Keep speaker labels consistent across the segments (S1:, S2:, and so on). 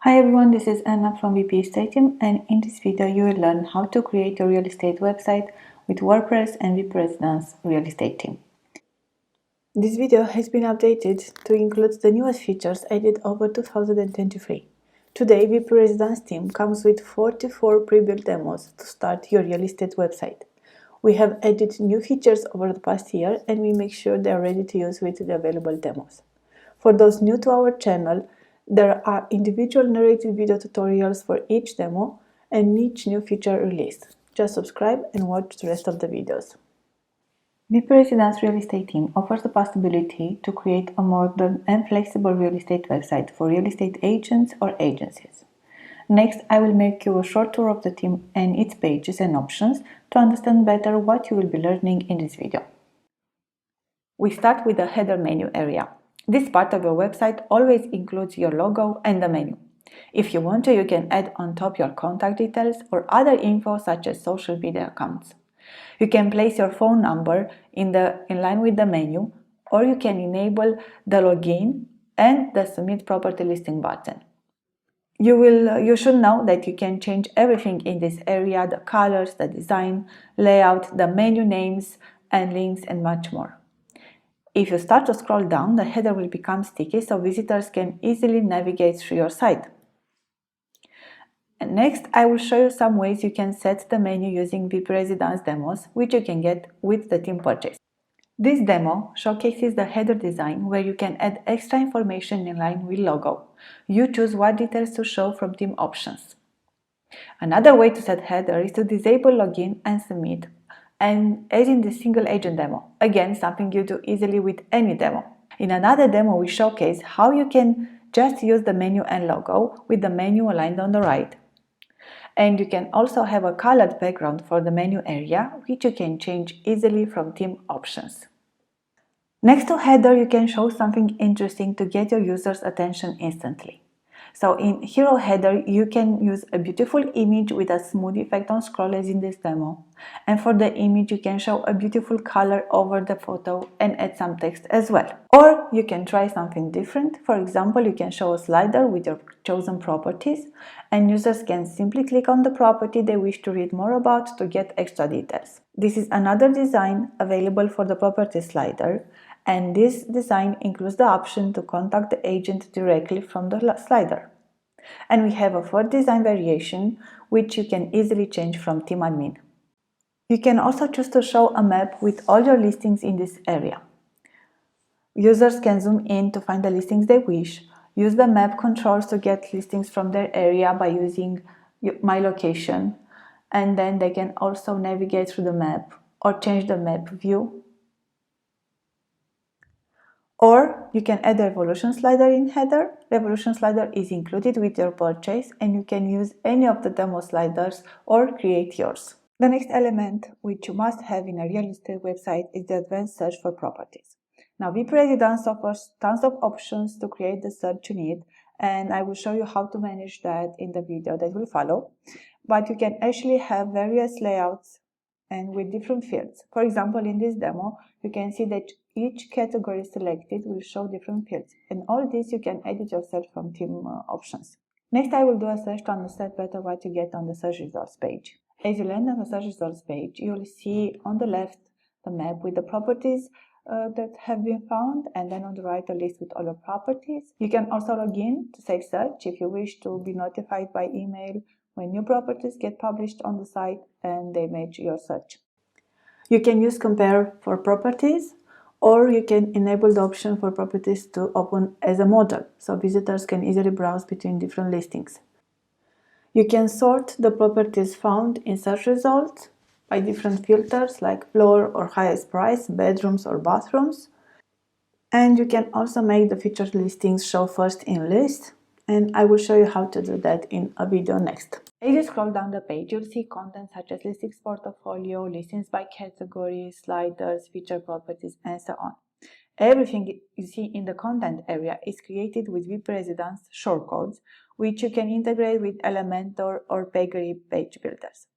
S1: Hi everyone, this is Anna from WPResidence, and in this video you will learn how to create a real estate website with WordPress and WPResidence real estate team. This video has been updated to include the newest features added over 2023. Today, WPResidence team comes with 44 pre-built demos to start your real estate website. We have added new features over the past year and we make sure they are ready to use with the available demos. For those new to our channel, there are individual narrated video tutorials for each demo and each new feature released. Just subscribe and watch the rest of the videos. WPResidence real estate team offers the possibility to create a modern and flexible real estate website for real estate agents or agencies. Next, I will make you a short tour of the team and its pages and options to understand better what you will be learning in this video. We start with the header menu area. This part of your website always includes your logo and the menu. If you want to, you can add on top your contact details or other info such as social media accounts. You can place your phone number in line with the menu, or you can enable the login and the submit property listing button. You should know that you can change everything in this area: the colors, the design, layout, the menu names and links, and much more. If you start to scroll down, the header will become sticky so visitors can easily navigate through your site. And next, I will show you some ways you can set the menu using WPResidence demos, which you can get with the team purchase. This demo showcases the header design where you can add extra information in line with logo. You choose what details to show from team options. Another way to set header is to disable login and submit, and as in the single agent demo. Again, something you do easily with any demo. In another demo, we showcase how you can just use the menu and logo with the menu aligned on the right. And you can also have a colored background for the menu area, which you can change easily from team options. Next to header, you can show something interesting to get your users' attention instantly. So in hero header, you can use a beautiful image with a smooth effect on scroll as in this demo. And for the image, you can show a beautiful color over the photo and add some text as well. Or you can try something different. For example, you can show a slider with your chosen properties, and users can simply click on the property they wish to read more about to get extra details. This is another design available for the property slider, and this design includes the option to contact the agent directly from the slider. And we have a third design variation, which you can easily change from team admin. You can also choose to show a map with all your listings in this area. Users can zoom in to find the listings they wish, use the map controls to get listings from their area by using My Location, and then they can also navigate through the map or change the map view. Or you can add the revolution slider in header. Revolution slider is included with your purchase, and you can use any of the demo sliders or create yours. The next element which you must have in a real estate website is the advanced search for properties. Now, WPResidence offers tons of options to create the search you need, and I will show you how to manage that in the video that will follow. But you can actually have various layouts and with different fields. For example, in this demo, you can see that each category selected will show different fields, and all this you can edit yourself from team options. Next, I will do a search to understand better what you get on the search results page. As you land on the search results page, you will see on the left the map with the properties that have been found, and then on the right a list with all your properties. You can also log in to save search if you wish to be notified by email when new properties get published on the site and they match your search. You can use compare for properties, or you can enable the option for properties to open as a model, so visitors can easily browse between different listings. You can sort the properties found in search results by different filters like floor or highest price, bedrooms or bathrooms. And you can also make the featured listings show first in list, and I will show you how to do that in a video next. As you scroll down the page, you'll see content such as listings portfolio, listings by category, sliders, featured properties, and so on. Everything you see in the content area is created with WPResidence shortcodes, which you can integrate with Elementor or Peggy page builders.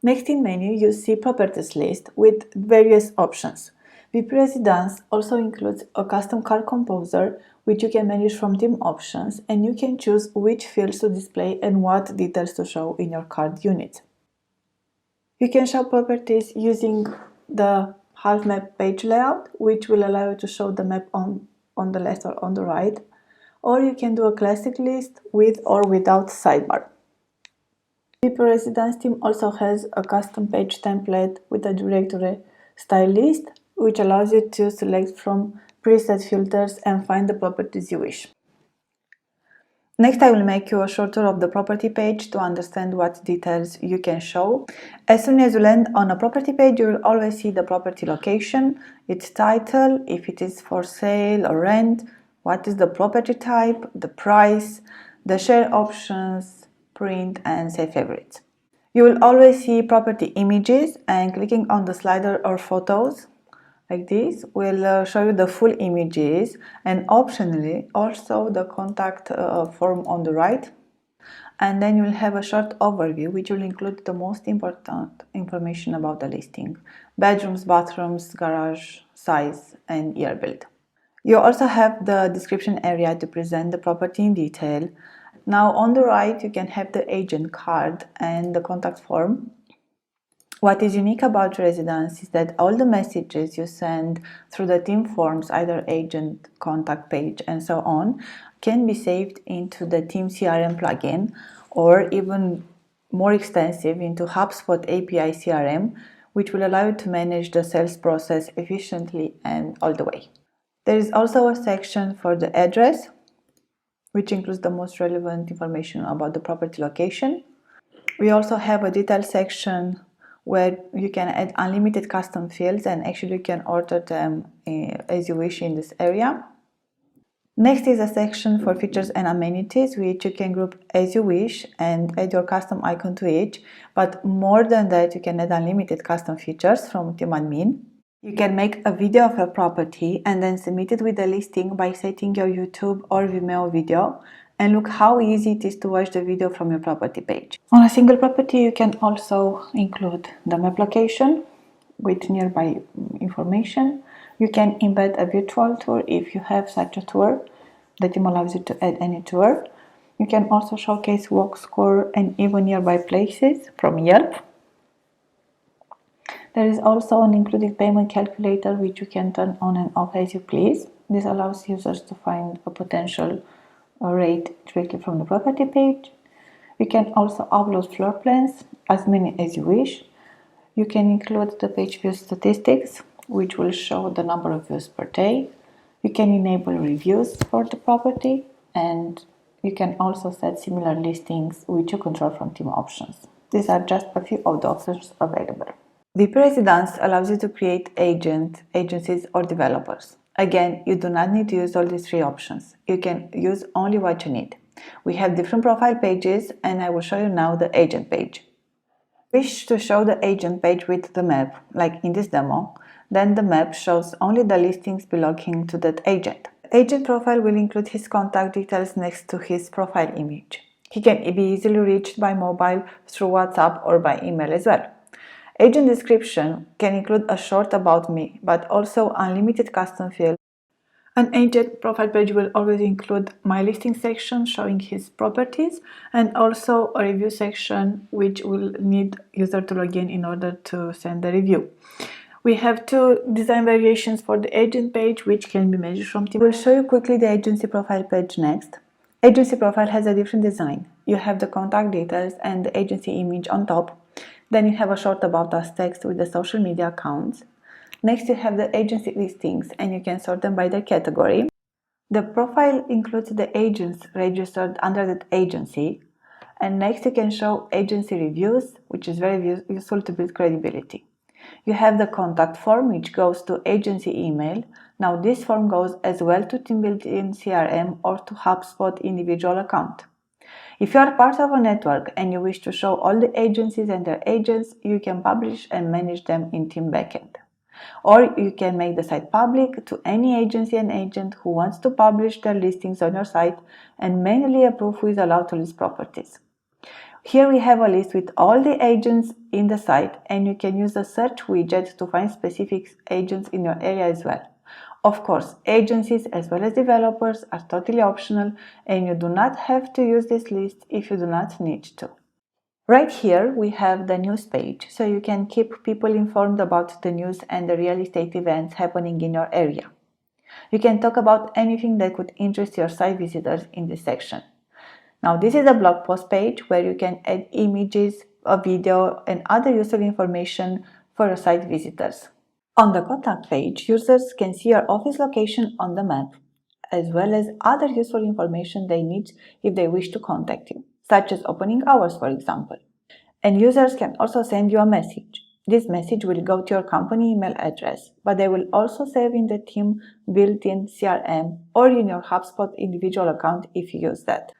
S1: Next in menu, you see properties list with various options. WPResidence also includes a custom card composer which you can manage from theme options, and you can choose which fields to display and what details to show in your card unit. You can show properties using the half map page layout, which will allow you to show the map on the left or on the right, or you can do a classic list with or without sidebar. WPResidence team also has a custom page template with a directory style list, which allows you to select from preset filters and find the properties you wish. Next, I will make you a short tour of the property page to understand what details you can show. As soon as you land on a property page, you will always see the property location, its title, if it is for sale or rent, what is the property type, the price, the share options, print, and save favorites. You will always see property images, and clicking on the slider or photos like this will show you the full images, and optionally also the contact form on the right. And then you'll have a short overview which will include the most important information about the listing: bedrooms, bathrooms, garage size, and year build. You also have the description area to present the property in detail. Now on the right you can have the agent card and the contact form. What is unique about Residence is that all the messages you send through the team forms, either agent, contact page, and so on, can be saved into the team CRM plugin, or even more extensive, into HubSpot API CRM, which will allow you to manage the sales process efficiently and all the way. There is also a section for the address, which includes the most relevant information about the property location. We also have a detail section where you can add unlimited custom fields, and actually you can order them as you wish in this area. Next is a section for features and amenities, which you can group as you wish and add your custom icon to each. But more than that, you can add unlimited custom features from Team Admin. You can make a video of a property and then submit it with the listing by setting your YouTube or Vimeo video, and look how easy it is to watch the video from your property page. On a single property, you can also include the map location with nearby information. You can embed a virtual tour if you have such a tour. The team allows you to add any tour. You can also showcase walk score and even nearby places from Yelp. There is also an included payment calculator which you can turn on and off as you please. This allows users to find a potential rate directly from the property page. You can also upload floor plans, as many as you wish. You can include the page view statistics, which will show the number of views per day. You can enable reviews for the property, and you can also set similar listings which you control from team options. These are just a few of the options available. WPResidence allows you to create agencies, or developers. Again, you do not need to use all these three options. You can use only what you need. We have different profile pages, and I will show you now the agent page. Wish to show the agent page with the map, like in this demo, then the map shows only the listings belonging to that agent. Agent profile will include his contact details next to his profile image. He can be easily reached by mobile, through WhatsApp, or by email as well. Agent description can include a short about me, but also unlimited custom fields. An agent profile page will always include my listing section showing his properties, and also a review section which will need user to log in order to send the review. We have two design variations for the agent page which can be measured from team. We'll show you quickly the agency profile page next. Agency profile has a different design. You have the contact details and the agency image on top. Then you have a short about us text with the social media accounts. Next you have the agency listings, and you can sort them by their category. The profile includes the agents registered under that agency. And next you can show agency reviews, which is very useful to build credibility. You have the contact form, which goes to agency email. Now this form goes as well to team built-in CRM or to HubSpot individual account. If you are part of a network and you wish to show all the agencies and their agents, you can publish and manage them in team backend. Or you can make the site public to any agency and agent who wants to publish their listings on your site and manually approve who is allowed to list properties. Here we have a list with all the agents in the site, and you can use the search widget to find specific agents in your area as well. Of course, agencies as well as developers are totally optional, and you do not have to use this list if you do not need to. Right here we have the news page, so you can keep people informed about the news and the real estate events happening in your area. You can talk about anything that could interest your site visitors in this section. Now this is a blog post page where you can add images, a video and other useful information for your site visitors. On the contact page, users can see your office location on the map, as well as other useful information they need if they wish to contact you, such as opening hours, for example. And users can also send you a message. This message will go to your company email address, but they will also save in the team built-in CRM or in your HubSpot individual account if you use that.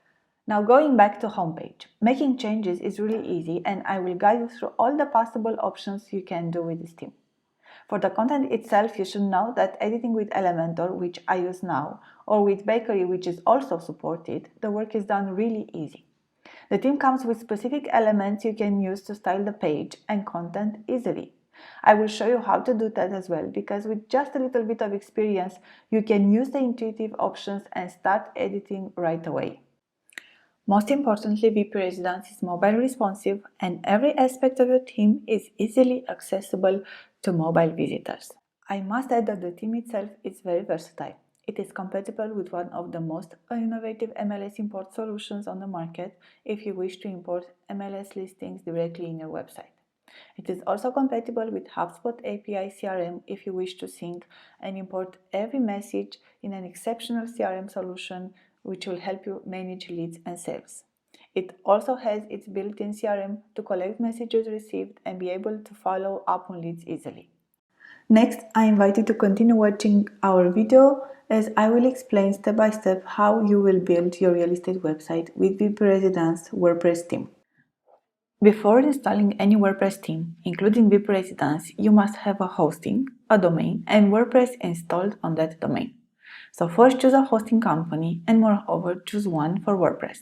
S1: Now going back to homepage, making changes is really easy, and I will guide you through all the possible options you can do with this theme. For the content itself, you should know that editing with Elementor, which I use now, or with Bakery, which is also supported, the work is done really easy. The theme comes with specific elements you can use to style the page and content easily. I will show you how to do that as well, because with just a little bit of experience, you can use the intuitive options and start editing right away. Most importantly, WPResidence is mobile responsive, and every aspect of your theme is easily accessible to mobile visitors. I must add that the theme itself is very versatile. It is compatible with one of the most innovative MLS import solutions on the market if you wish to import MLS listings directly in your website. It is also compatible with HubSpot API CRM if you wish to sync and import every message in an exceptional CRM solution which will help you manage leads and sales. It also has its built-in CRM to collect messages received and be able to follow up on leads easily. Next, I invite you to continue watching our video as I will explain step by step how you will build your real estate website with WPResidence WordPress theme. Before installing any WordPress theme, including WPResidence, you must have a hosting, a domain, and WordPress installed on that domain. So first choose a hosting company and moreover choose one for WordPress.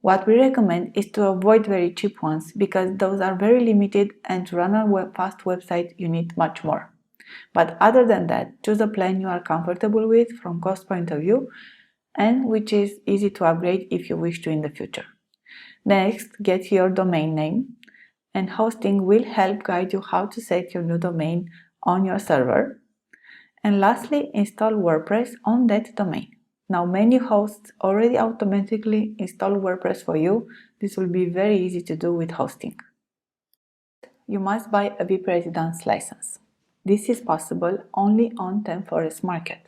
S1: What we recommend is to avoid very cheap ones because those are very limited, and to run a fast website you need much more. But other than that, choose a plan you are comfortable with from cost point of view and which is easy to upgrade if you wish to in the future. Next, get your domain name, and hosting will help guide you how to set your new domain on your server. And lastly, install WordPress on that domain. Now many hosts already automatically install WordPress for you. This will be very easy to do with hosting. You must buy a WPResidence license. This is possible only on ThemeForest Market.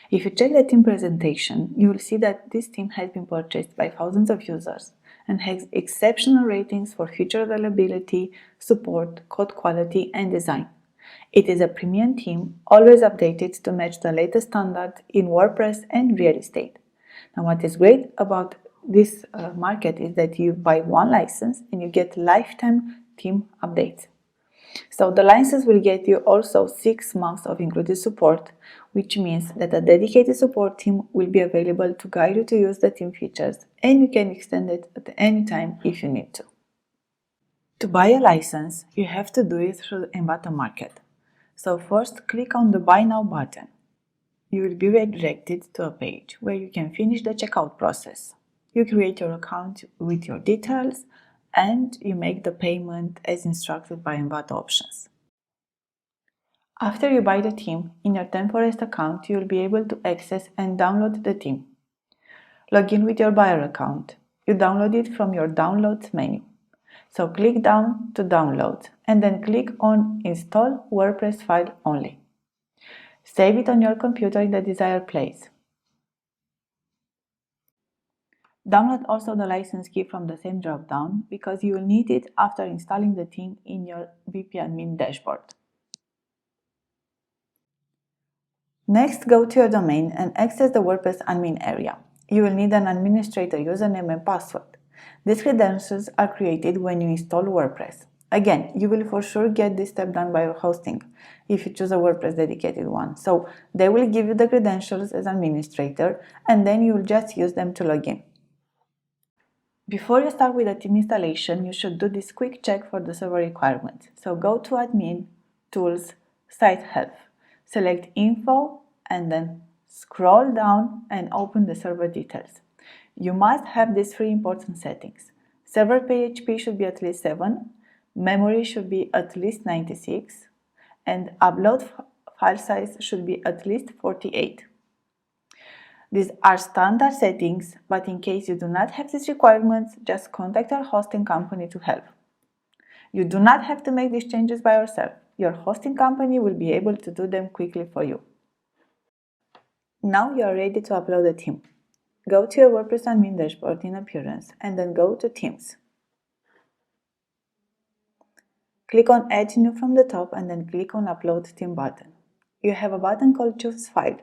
S1: If you check the theme presentation, you will see that this theme has been purchased by thousands of users and has exceptional ratings for feature availability, support, code quality, and design. It is a premium theme, always updated to match the latest standards in WordPress and real estate. Now, what is great about this market is that you buy one license and you get lifetime theme updates. So the license will get you also 6 months of included support, which means that a dedicated support team will be available to guide you to use the theme features, and you can extend it at any time if you need to. To buy a license, you have to do it through Envato Market. So first, click on the Buy Now button. You will be redirected to a page where you can finish the checkout process. You create your account with your details and you make the payment as instructed by Envato options. After you buy the theme, in your ThemeForest account, you will be able to access and download the theme. Log in with your buyer account. You download it from your Downloads menu. So click down to download and then click on Install WordPress file only. Save it on your computer in the desired place. Download also the license key from the same drop-down because you will need it after installing the theme in your WP admin dashboard. Next, go to your domain and access the WordPress admin area. You will need an administrator username and password. These credentials are created when you install WordPress. Again, you will for sure get this step done by your hosting if you choose a WordPress dedicated one. So they will give you the credentials as administrator and then you will just use them to log in. Before you start with the theme installation, you should do this quick check for the server requirements. So go to Admin, Tools, Site Health. Select Info and then scroll down and open the server details. You must have these three important settings. Server PHP should be at least 7, memory should be at least 96, and upload file size should be at least 48. These are standard settings, but in case you do not have these requirements, just contact your hosting company to help. You do not have to make these changes by yourself. Your hosting company will be able to do them quickly for you. Now you are ready to upload a theme. Go to your WordPress admin dashboard in Appearance and then go to Themes. Click on Add New from the top and then click on Upload Theme button. You have a button called Choose File.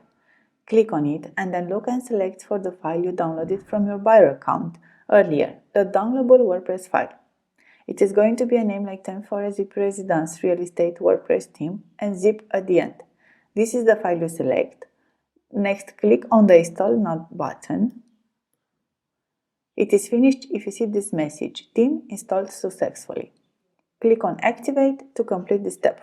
S1: Click on it and then look and select for the file you downloaded from your buyer account earlier, the downloadable WordPress file. It is going to be a name like WPResidence Real Estate WordPress theme and zip at the end. This is the file you select. Next, click on the Install Now button. It is finished if you see this message, Theme installed successfully. Click on Activate to complete the step.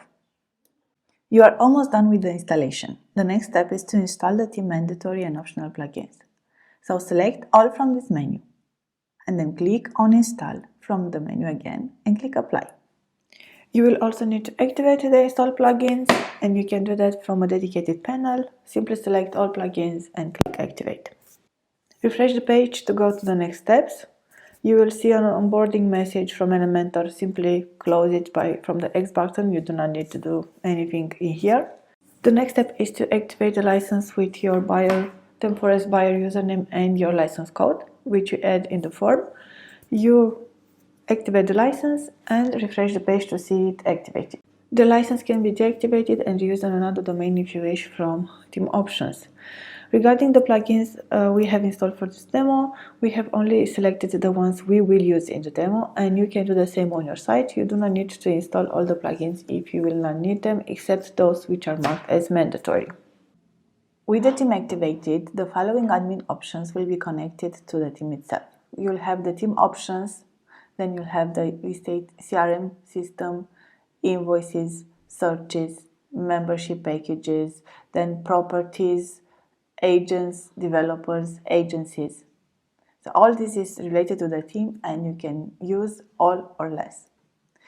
S1: You are almost done with the installation. The next step is to install the theme mandatory and optional plugins. So select all from this menu and then click on Install from the menu again and click Apply. You will also need to activate the install plugins, and you can do that from a dedicated panel. Simply select all plugins and click Activate. Refresh the page to go to the next steps. You will see an onboarding message from Elementor. Simply close it from the X button. You do not need to do anything in here. The next step is to activate the license with your temporary buyer username and your license code, which you add in the form. You activate the license and refresh the page to see it activated. The license can be deactivated and used on another domain if you wish from Theme Options. Regarding the plugins we have installed for this demo, we have only selected the ones we will use in the demo, and you can do the same on your site. You do not need to install all the plugins if you will not need them, except those which are marked as mandatory. With the theme activated, the following admin options will be connected to the theme itself. You'll have the theme options, then you'll have the estate CRM system, invoices, searches, membership packages, then properties, agents, developers, agencies. So all this is related to the theme and you can use all or less.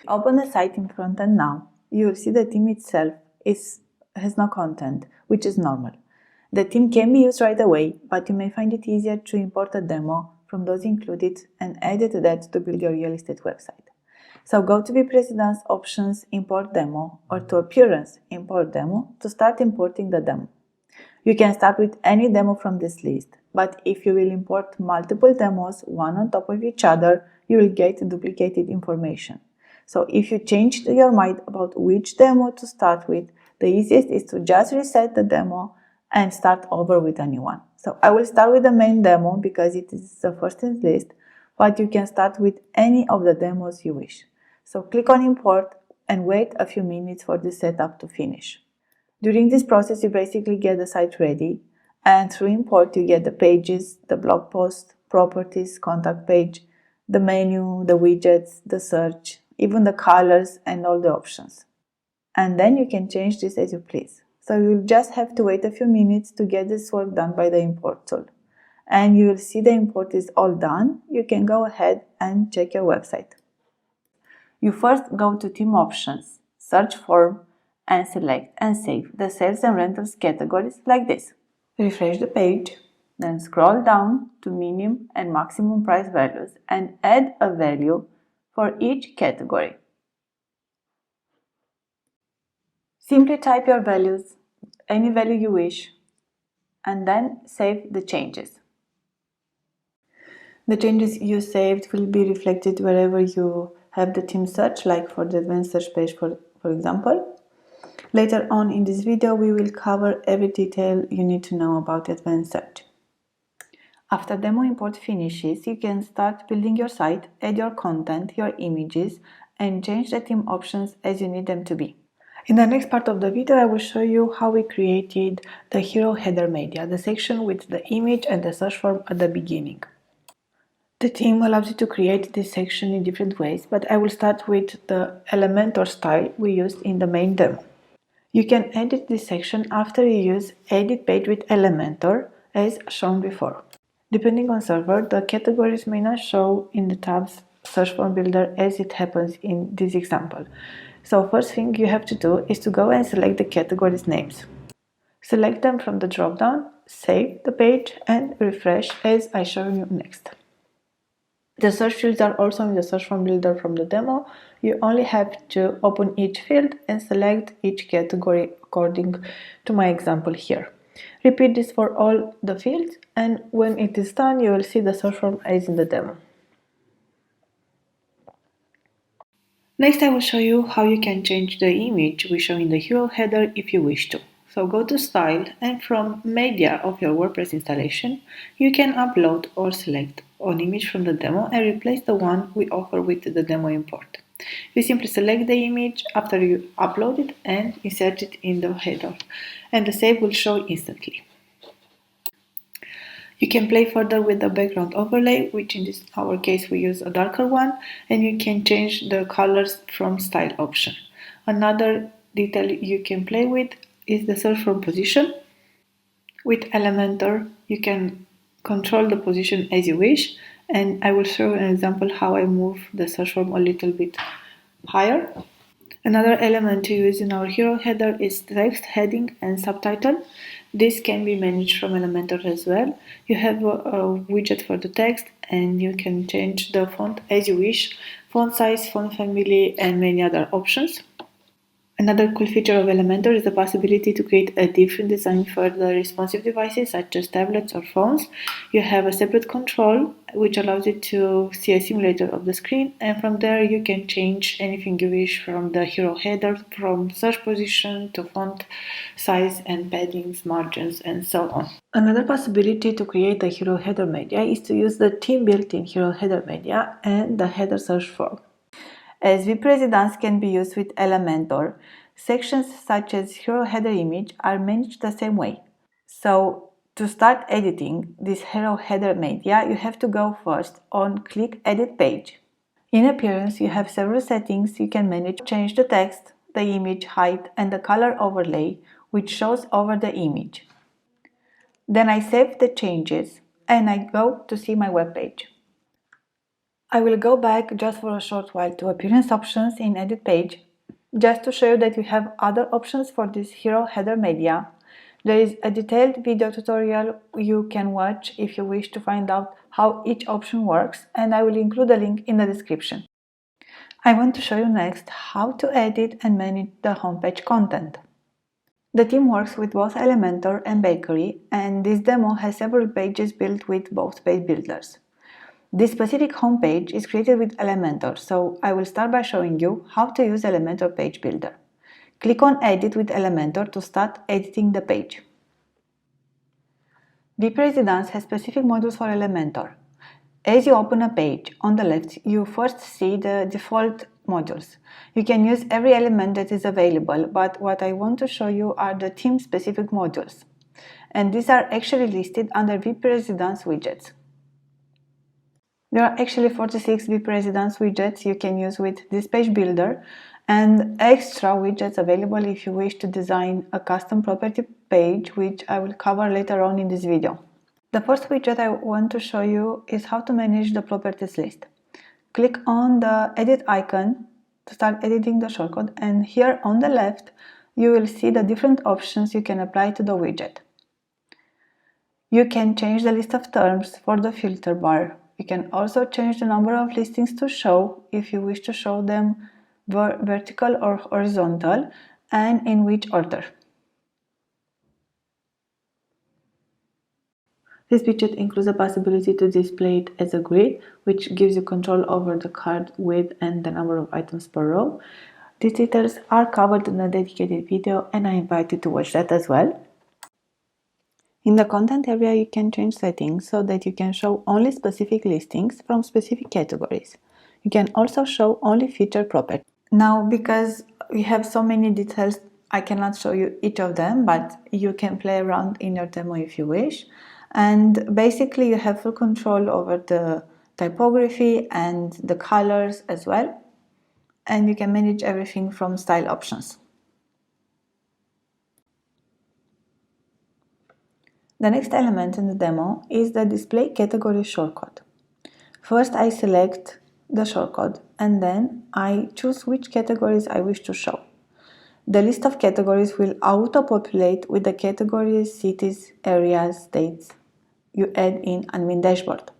S1: Open the site in front end now. You will see the theme itself has no content, which is normal. The theme can be used right away, but you may find it easier to import a demo from those included and add that to build your real estate website. So go to WPResidence Options, Import Demo, or to Appearance, Import Demo to start importing the demo. You can start with any demo from this list, but if you will import multiple demos, one on top of each other, you will get duplicated information. So if you changed your mind about which demo to start with, the easiest is to just reset the demo and start over with a new one. So I will start with the main demo because it is the first in the list, but you can start with any of the demos you wish. So click on Import and wait a few minutes for the setup to finish. During this process, you basically get the site ready, and through import you get the pages, the blog post, properties, contact page, the menu, the widgets, the search, even the colors and all the options. And then you can change this as you please. So you'll just have to wait a few minutes to get this work done by the import tool. And you will see the import is all done. You can go ahead and check your website. You first go to Theme Options, Search Form, and select and save the sales and rentals categories like this. Refresh the page, then scroll down to minimum and maximum price values and add a value for each category. Simply type your values, any value you wish, and then save the changes. The changes you saved will be reflected wherever you have the theme search, like for the advanced search page, for example. Later on in this video, we will cover every detail you need to know about advanced search. After demo import finishes, you can start building your site, add your content, your images, and change the theme options as you need them to be. In the next part of the video, I will show you how we created the hero header media, the section with the image and the search form at the beginning. The theme allows you to create this section in different ways, but I will start with the Elementor style we used in the main demo. You can edit this section after you use Edit Page with Elementor, as shown before. Depending on server, the categories may not show in the tabs Search Form Builder as it happens in this example. So first thing you have to do is to go and select the categories names. Select them from the drop-down, save the page and refresh as I show you next. The search fields are also in the Search Form Builder from the demo. You only have to open each field and select each category according to my example here. Repeat this for all the fields, and when it is done, you will see the search form as in the demo. Next, I will show you how you can change the image we show in the hero header if you wish to. So go to Style, and from Media of your WordPress installation, you can upload or select an image from the demo and replace the one we offer with the demo import. You simply select the image after you upload it and insert it in the header, and the save will show instantly. You can play further with the background overlay, which in our case we use a darker one, and you can change the colors from style option. Another detail you can play with is the search form position. With Elementor, you can control the position as you wish, and I will show an example how I move the search form a little bit higher. Another element to use in our hero header is text, heading, and subtitle. This can be managed from Elementor as well. You have a widget for the text, and you can change the font as you wish, font size, font family, and many other options. Another cool feature of Elementor is the possibility to create a different design for the responsive devices such as tablets or phones. You have a separate control which allows you to see a simulator of the screen, and from there you can change anything you wish from the hero header, from search position to font size and paddings, margins, and so on. Another possibility to create the hero header media is to use the theme built-in hero header media and the header search form. As WPResidence can be used with Elementor, sections such as hero header image are managed the same way. So, to start editing this hero header media, you have to go first on Click Edit Page. In Appearance, you have several settings you can manage. Change the text, the image height, and the color overlay, which shows over the image. Then I save the changes and I go to see my web page. I will go back just for a short while to Appearance options in Edit Page, just to show you that you have other options for this hero header media. There is a detailed video tutorial you can watch if you wish to find out how each option works, and I will include a link in the description. I want to show you next how to edit and manage the homepage content. The team works with both Elementor and Bakery, and this demo has several pages built with both page builders. This specific homepage is created with Elementor, so I will start by showing you how to use Elementor Page Builder. Click on Edit with Elementor to start editing the page. WPResidence has specific modules for Elementor. As you open a page, on the left you first see the default modules. You can use every element that is available, but what I want to show you are the theme-specific modules. And these are actually listed under WPResidence widgets. There are actually 46 WPResidence widgets you can use with this page builder, and extra widgets available if you wish to design a custom property page, which I will cover later on in this video. The first widget I want to show you is how to manage the properties list. Click on the edit icon to start editing the shortcode, and here on the left you will see the different options you can apply to the widget. You can change the list of terms for the filter bar. You can also change the number of listings to show if you wish to show them vertical or horizontal, and in which order. This widget includes the possibility to display it as a grid, which gives you control over the card width and the number of items per row. These details are covered in a dedicated video, and I invite you to watch that as well. In the content area, you can change settings so that you can show only specific listings from specific categories. You can also show only featured properties. Now, because we have so many details, I cannot show you each of them, but you can play around in your demo if you wish. And basically, you have full control over the typography and the colors as well. And you can manage everything from style options. The next element in the demo is the display category shortcode. First, I select the shortcode and then I choose which categories I wish to show. The list of categories will auto-populate with the categories, cities, areas, states you add in admin dashboard.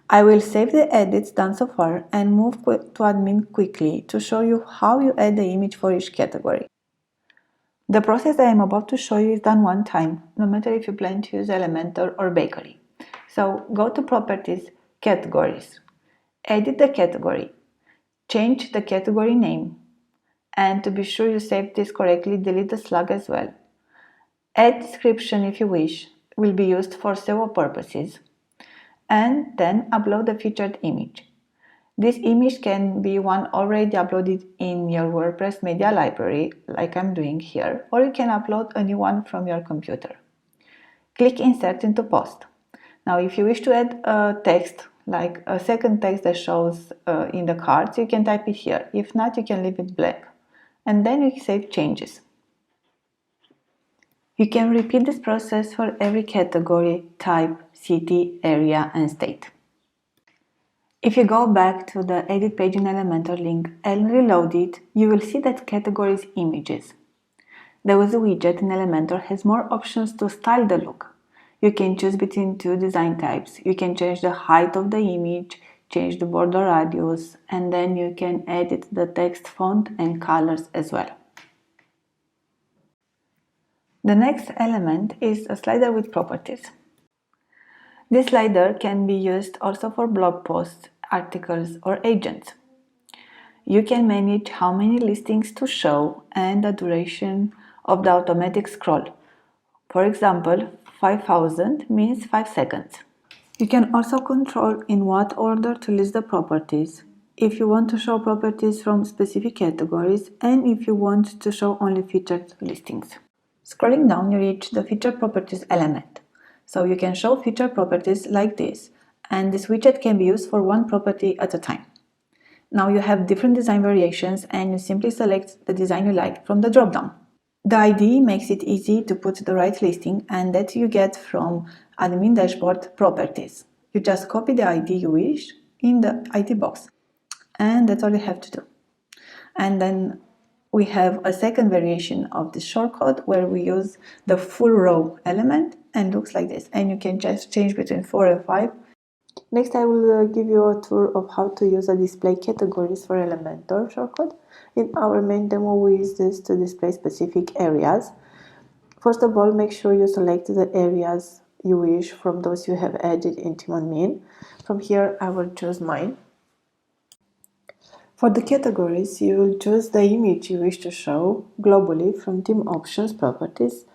S1: I will save the edits done so far and move to admin quickly to show you how you add the image for each category. The process that I am about to show you is done one time, no matter if you plan to use Elementor or Bakery. So go to Properties, Categories, edit the category, change the category name, and to be sure you saved this correctly, delete the slug as well. Add description if you wish, will be used for SEO purposes, and then upload the featured image. This image can be one already uploaded in your WordPress media library, like I'm doing here, or you can upload a new one from your computer. Click Insert into Post. Now, if you wish to add a text, like a second text that shows in the cards, you can type it here. If not, you can leave it blank. And then you save changes. You can repeat this process for every category, type, city, area, and state. If you go back to the edit page in Elementor link and reload it, you will see that category is images. The widget in Elementor has more options to style the look. You can choose between two design types. You can change the height of the image, change the border radius, and then you can edit the text font and colors as well. The next element is a slider with properties. This slider can be used also for blog posts, articles, or agents. You can manage how many listings to show and the duration of the automatic scroll. For example, 5000 means 5 seconds. You can also control in what order to list the properties, if you want to show properties from specific categories, and if you want to show only featured listings. Scrolling down, you reach the Featured Properties element. So you can show featured properties like this, and this widget can be used for one property at a time. Now you have different design variations and you simply select the design you like from the drop-down. The ID makes it easy to put the right listing, and that you get from admin dashboard properties. You just copy the ID you wish in the ID box, and that's all you have to do. And then we have a second variation of this shortcode where we use the full row element and looks like this, and you can just change between 4 and 5. Next, I will give you a tour of how to use the display categories for Elementor shortcode. In our main demo, we use this to display specific areas. First of all, make sure you select the areas you wish from those you have added in Team Admin. From here, I will choose mine. For the categories, you will choose the image you wish to show globally from Team Options, Properties,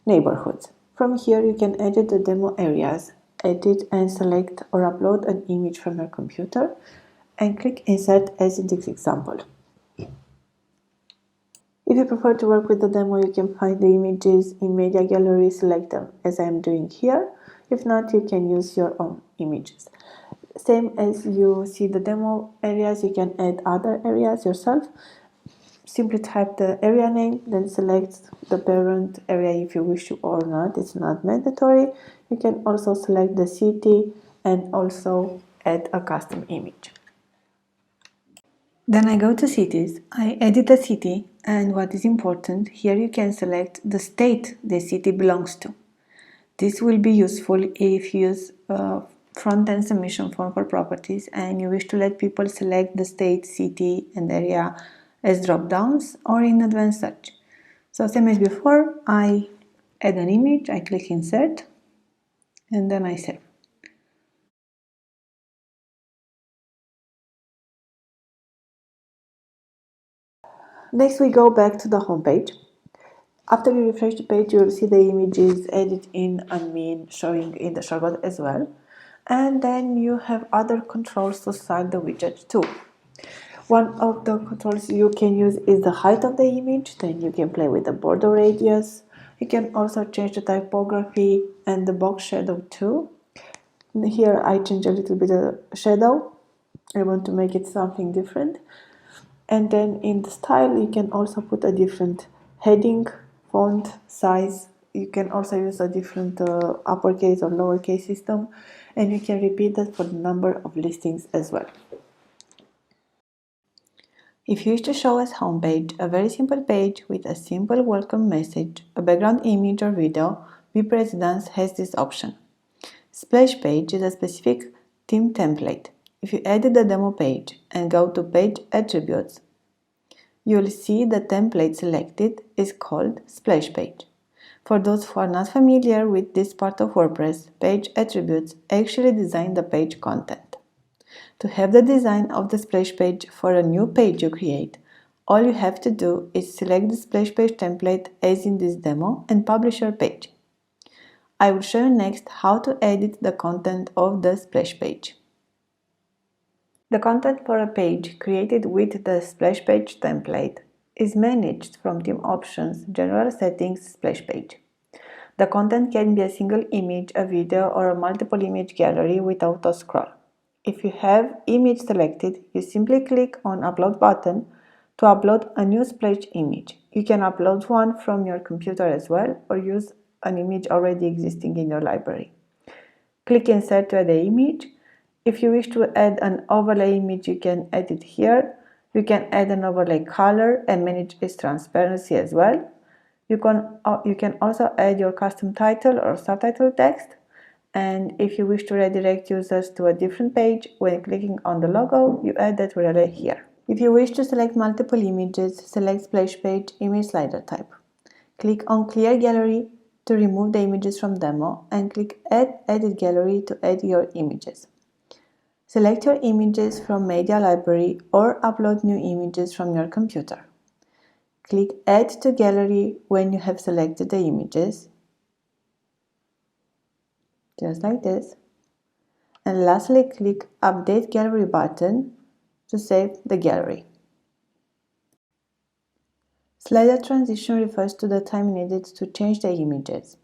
S1: Neighborhoods. From here, you can edit the demo areas, edit and select or upload an image from your computer, and click Insert as in this example. If you prefer to work with the demo, you can find the images in Media Gallery, select them as I am doing here. If not, you can use your own images. Same as you see the demo areas, you can add other areas yourself. Simply type the area name, then select the parent area if you wish to or not. It's not mandatory. You can also select the city and also add a custom image. Then I go to cities, I edit the city, and what is important, here you can select the state the city belongs to. This will be useful if you use front-end submission form for properties and you wish to let people select the state, city, and area as drop-downs or in advanced search. So same as before, I add an image, I click Insert, and then I save. Next, we go back to the home page. After you refresh the page, you will see the images edited in admin showing in the shortcut as well. And then you have other controls to style the widget too. One of the controls you can use is the height of the image. Then you can play with the border radius. You can also change the typography and the box shadow too. Here I change a little bit of shadow. I want to make it something different. And then in the style, you can also put a different heading, font, size, you can also use a different uppercase or lowercase system, and you can repeat that for the number of listings as well. If you wish to show us homepage, a very simple page with a simple welcome message, a background image or video, WPResidence has this option. Splash page is a specific theme template. If you edit the demo page and go to page attributes, you'll see the template selected is called splash page. For those who are not familiar with this part of WordPress, page attributes actually design the page content. To have the design of the splash page for a new page you create, all you have to do is select the splash page template as in this demo and publish your page. I will show you next how to edit the content of the splash page. The content for a page created with the splash page template is managed from Theme Options, General Settings, Splash Page. The content can be a single image, a video, or a multiple image gallery with auto scroll. If you have image selected, you simply click on Upload button to upload a new splash image. You can upload one from your computer as well, or use an image already existing in your library. Click Insert to add the image. If you wish to add an overlay image, you can add it here. You can add an overlay color and manage its transparency as well. You can also add your custom title or subtitle text. And if you wish to redirect users to a different page, when clicking on the logo, you add that URL here. If you wish to select multiple images, select Splash Page Image Slider type. Click on Clear Gallery to remove the images from demo and click Add Edit Gallery to add your images. Select your images from Media Library or upload new images from your computer. Click Add to Gallery when you have selected the images, just like this. And lastly, click Update Gallery button to save the gallery. Slider transition refers to the time needed to change the images.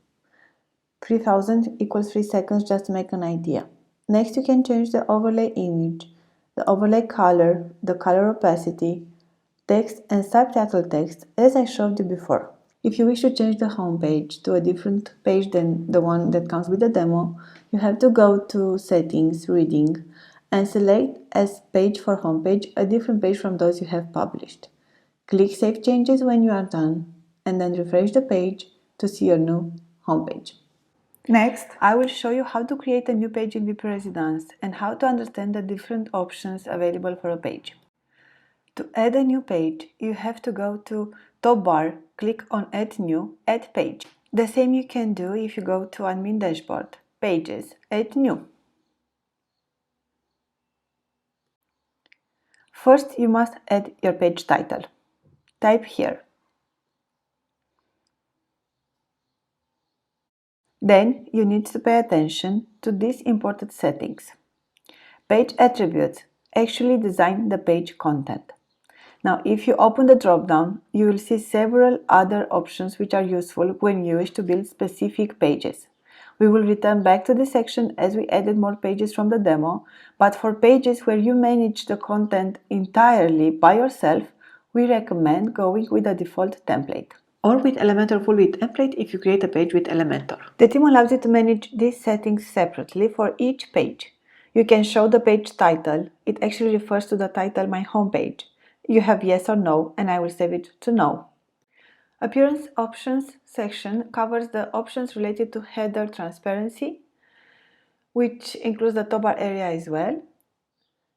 S1: 3000 equals 3 seconds just to make an idea. Next, you can change the overlay image, the overlay color, the color opacity, text and subtitle text as I showed you before. If you wish to change the home page to a different page than the one that comes with the demo, you have to go to Settings, Reading, and select as page for homepage a different page from those you have published. Click Save Changes when you are done, and then refresh the page to see your new homepage. Next, I will show you how to create a new page in WPResidence and how to understand the different options available for a page. To add a new page, you have to go to top bar, click on Add New, Add Page. The same you can do if you go to Admin Dashboard, Pages, Add New. First, you must add your page title. Type here. Then you need to pay attention to these important settings. Page attributes actually design the page content. Now, if you open the drop-down, you will see several other options which are useful when you wish to build specific pages. We will return back to this section as we added more pages from the demo, but for pages where you manage the content entirely by yourself, we recommend going with the default template, or with Elementor full width template if you create a page with Elementor. The team allows you to manage these settings separately for each page. You can show the page title. It actually refers to the title My Homepage. You have yes or no, and I will save it to no. Appearance Options section covers the options related to header transparency, which includes the top bar area as well.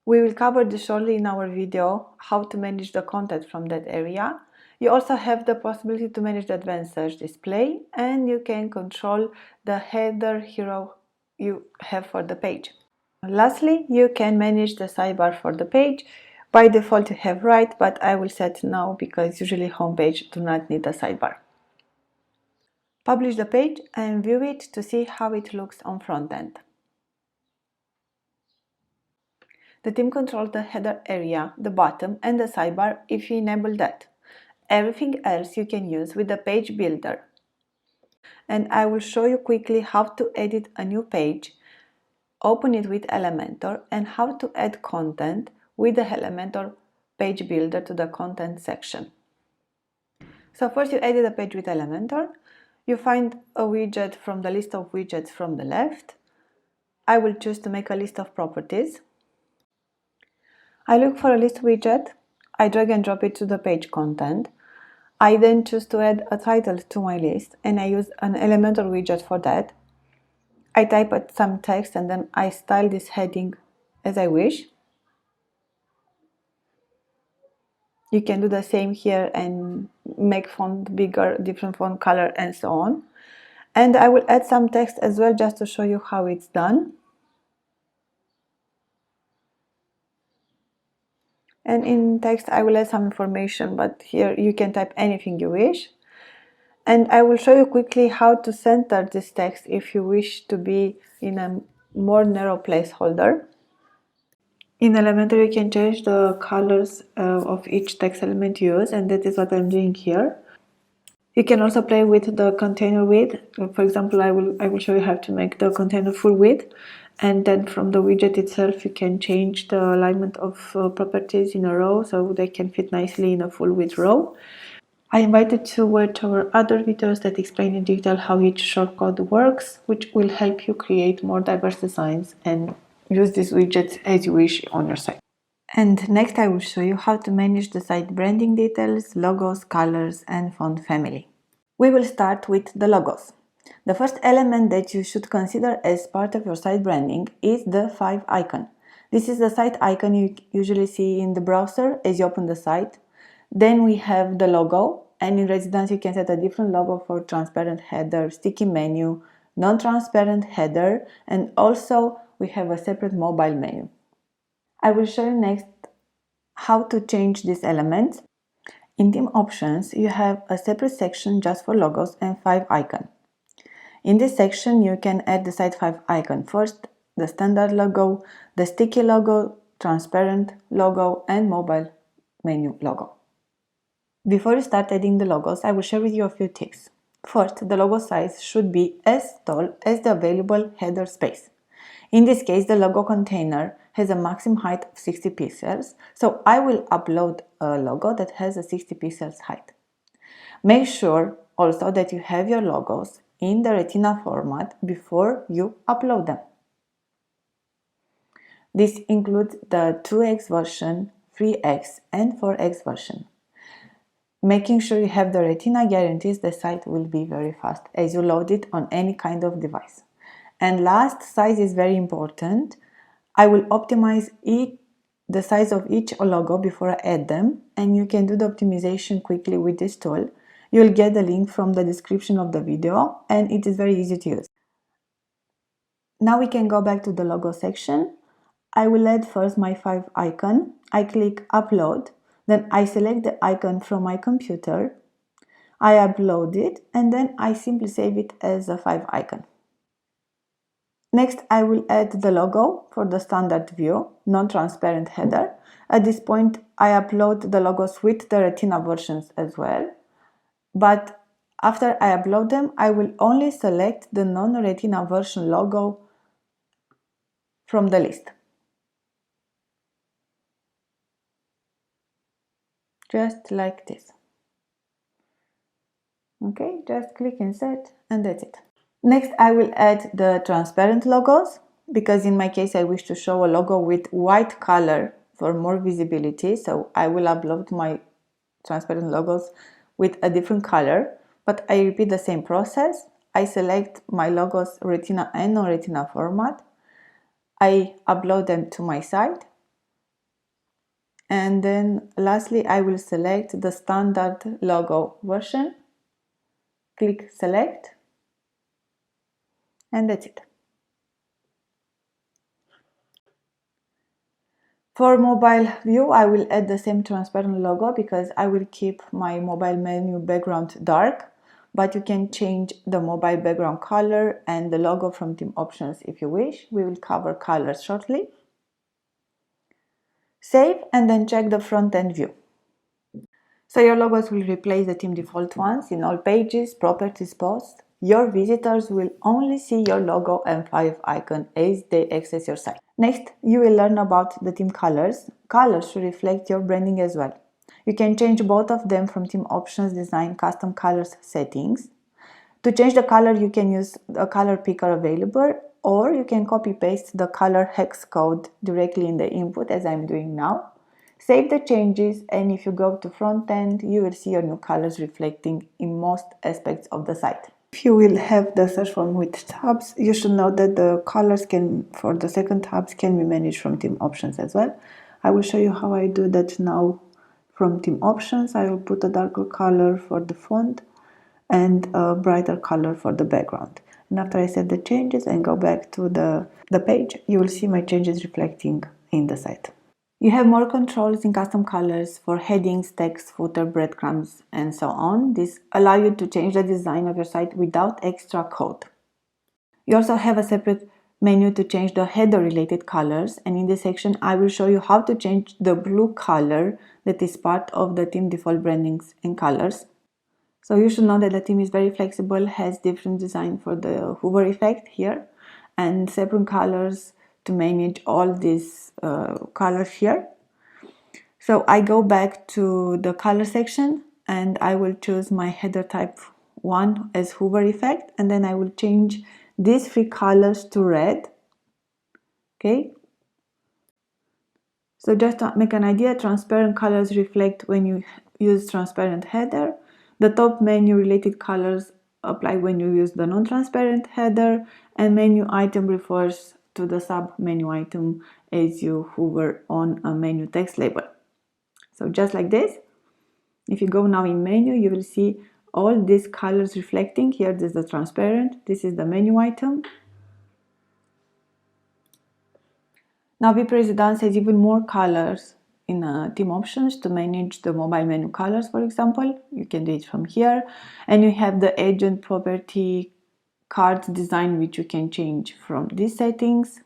S1: We will cover this shortly in our video, how to manage the content from that area. You also have the possibility to manage the advanced search display, and you can control the header hero you have for the page. Lastly, you can manage the sidebar for the page. By default you have right, but I will set no because usually homepage do not need a sidebar. Publish the page and view it to see how it looks on front end. The team controls the header area, the bottom and the sidebar if you enable that. Everything else you can use with the page builder. And I will show you quickly how to edit a new page, open it with Elementor, and how to add content with the Elementor page builder to the content section. So first you edit a page with Elementor. You find a widget from the list of widgets from the left. I will choose to make a list of properties. I look for a list widget. I drag and drop it to the page content. I then choose to add a title to my list, and I use an Elementor widget for that. I type some text and then I style this heading as I wish. You can do the same here and make font bigger, different font color, and so on. And I will add some text as well just to show you how it's done. And in text I will add some information, but here you can type anything you wish. And I will show you quickly how to center this text if you wish to be in a more narrow placeholder. In Elementor you can change the colors of each text element used, and that is what I'm doing here. You can also play with the container width. For example, I will show you how to make the container full width, and then from the widget itself you can change the alignment of properties in a row so they can fit nicely in a full width row. I invited you to watch our other videos that explain in detail how each shortcode works, which will help you create more diverse designs and use these widgets as you wish on your site. And next I will show you how to manage the site branding details, logos, colors, and font family. We will start with the logos. The first element that you should consider as part of your site branding is the 5 icon. This is the site icon you usually see in the browser as you open the site. Then we have the logo, and in Residence you can set a different logo for transparent header, sticky menu, non-transparent header, and also we have a separate mobile menu. I will show you next how to change these elements. In theme options, you have a separate section just for logos and 5 icon. In this section, you can add the site 5 icon. First, the standard logo, the sticky logo, transparent logo, and mobile menu logo. Before you start adding the logos, I will share with you a few tips. First, the logo size should be as tall as the available header space. In this case, the logo container has a maximum height of 60 pixels, so I will upload a logo that has a 60 pixels height. Make sure also that you have your logos in the Retina format before you upload them. This includes the 2x version, 3x, and 4x version. Making sure you have the Retina guarantees the site will be very fast as you load it on any kind of device. And last, size is very important. I will optimize the size of each logo before I add them, and you can do the optimization quickly with this tool. You'll get the link from the description of the video, and it is very easy to use. Now we can go back to the logo section. I will add first my 5 icon. I click upload, then I select the icon from my computer. I upload it, and then I simply save it as a 5 icon. Next, I will add the logo for the standard view, non-transparent header. At this point, I upload the logos with the Retina versions as well. But after I upload them, I will only select the non-Retina version logo from the list. Just like this. Okay, just click insert and that's it. Next, I will add the transparent logos because in my case, I wish to show a logo with white color for more visibility. So I will upload my transparent logos with a different color, but I repeat the same process. I select my logos Retina and non-Retina format. I upload them to my site. And then lastly, I will select the standard logo version. Click select. And that's it. For mobile view, I will add the same transparent logo because I will keep my mobile menu background dark, but you can change the mobile background color and the logo from theme options if you wish. We will cover colors shortly. Save and then check the front end view. So your logos will replace the theme default ones in all pages, properties, posts. Your visitors will only see your logo and 5 icon as they access your site. Next, you will learn about the theme colors. Colors should reflect your branding as well. You can change both of them from theme options, design, custom colors settings. To change the color, you can use the color picker available, or you can copy paste the color hex code directly in the input, as I'm doing now. Save the changes, and if you go to front end, you will see your new colors reflecting in most aspects of the site. If you will have the search form with tabs, you should know that the colors for the second tabs can be managed from theme options as well. I will show you how I do that now. From theme options, I will put a darker color for the font and a brighter color for the background. And after I set the changes and go back to the page, you will see my changes reflecting in the site. You have more controls in custom colors for headings, text, footer, breadcrumbs, and so on. This allows you to change the design of your site without extra code. You also have a separate menu to change the header related colors, and in this section I will show you how to change the blue color that is part of the theme default brandings and colors. So you should know that the theme is very flexible, has different design for the hover effect here, and separate colors to manage all these colors here. So I go back to the color section and I will choose my header type 1 as hover effect, and then I will change these 3 colors to red. Okay. So just to make an idea, transparent colors reflect when you use transparent header. The top menu related colors apply when you use the non-transparent header, and menu item refers to the sub menu item as you hover on a menu text label. So just like this, if you go now in menu, you will see all these colors reflecting. Here, this is the transparent, this is the menu item. Now WPResidence has even more colors in theme options to manage the mobile menu colors, for example. You can do it from here. And you have the agent property card design, which you can change from these settings.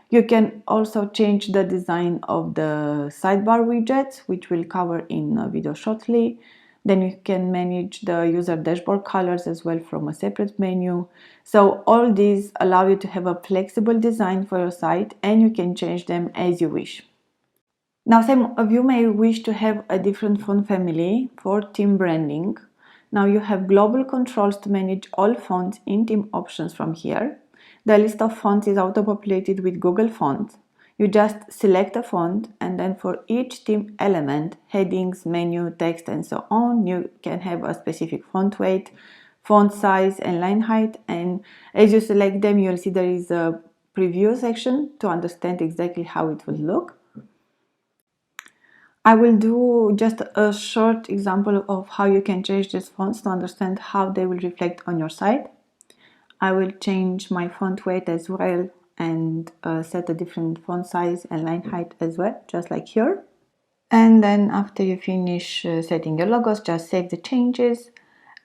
S1: You can also change the design of the sidebar widgets, which we'll cover in a video shortly. Then you can manage the user dashboard colors as well from a separate menu. So all these allow you to have a flexible design for your site, and you can change them as you wish. Now some of you may wish to have a different font family for theme branding. Now you have global controls to manage all fonts in theme options from here. The list of fonts is auto-populated with Google Fonts. You just select a font, and then for each theme element, headings, menu, text, and so on, you can have a specific font weight, font size, and line height. And as you select them, you'll see there is a preview section to understand exactly how it will look. I will do just a short example of how you can change these fonts to understand how they will reflect on your site. I will change my font weight as well and set a different font size and line height as well, just like here. And then after you finish setting your logos, just save the changes.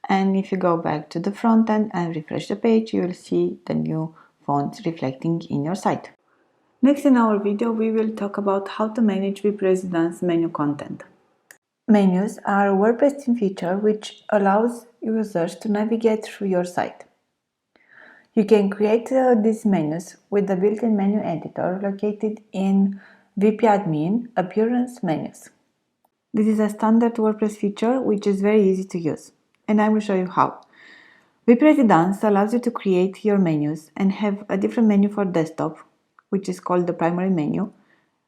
S1: And if you go back to the front end and refresh the page, you will see the new fonts reflecting in your site. Next in our video, we will talk about how to manage WPResidence menu content. Menus are a WordPress theme feature which allows users to navigate through your site. You can create these menus with the built-in menu editor located in WP Admin Appearance Menus. This is a standard WordPress feature which is very easy to use, and I will show you how. WPResidence allows you to create your menus and have a different menu for desktop, which is called the primary menu,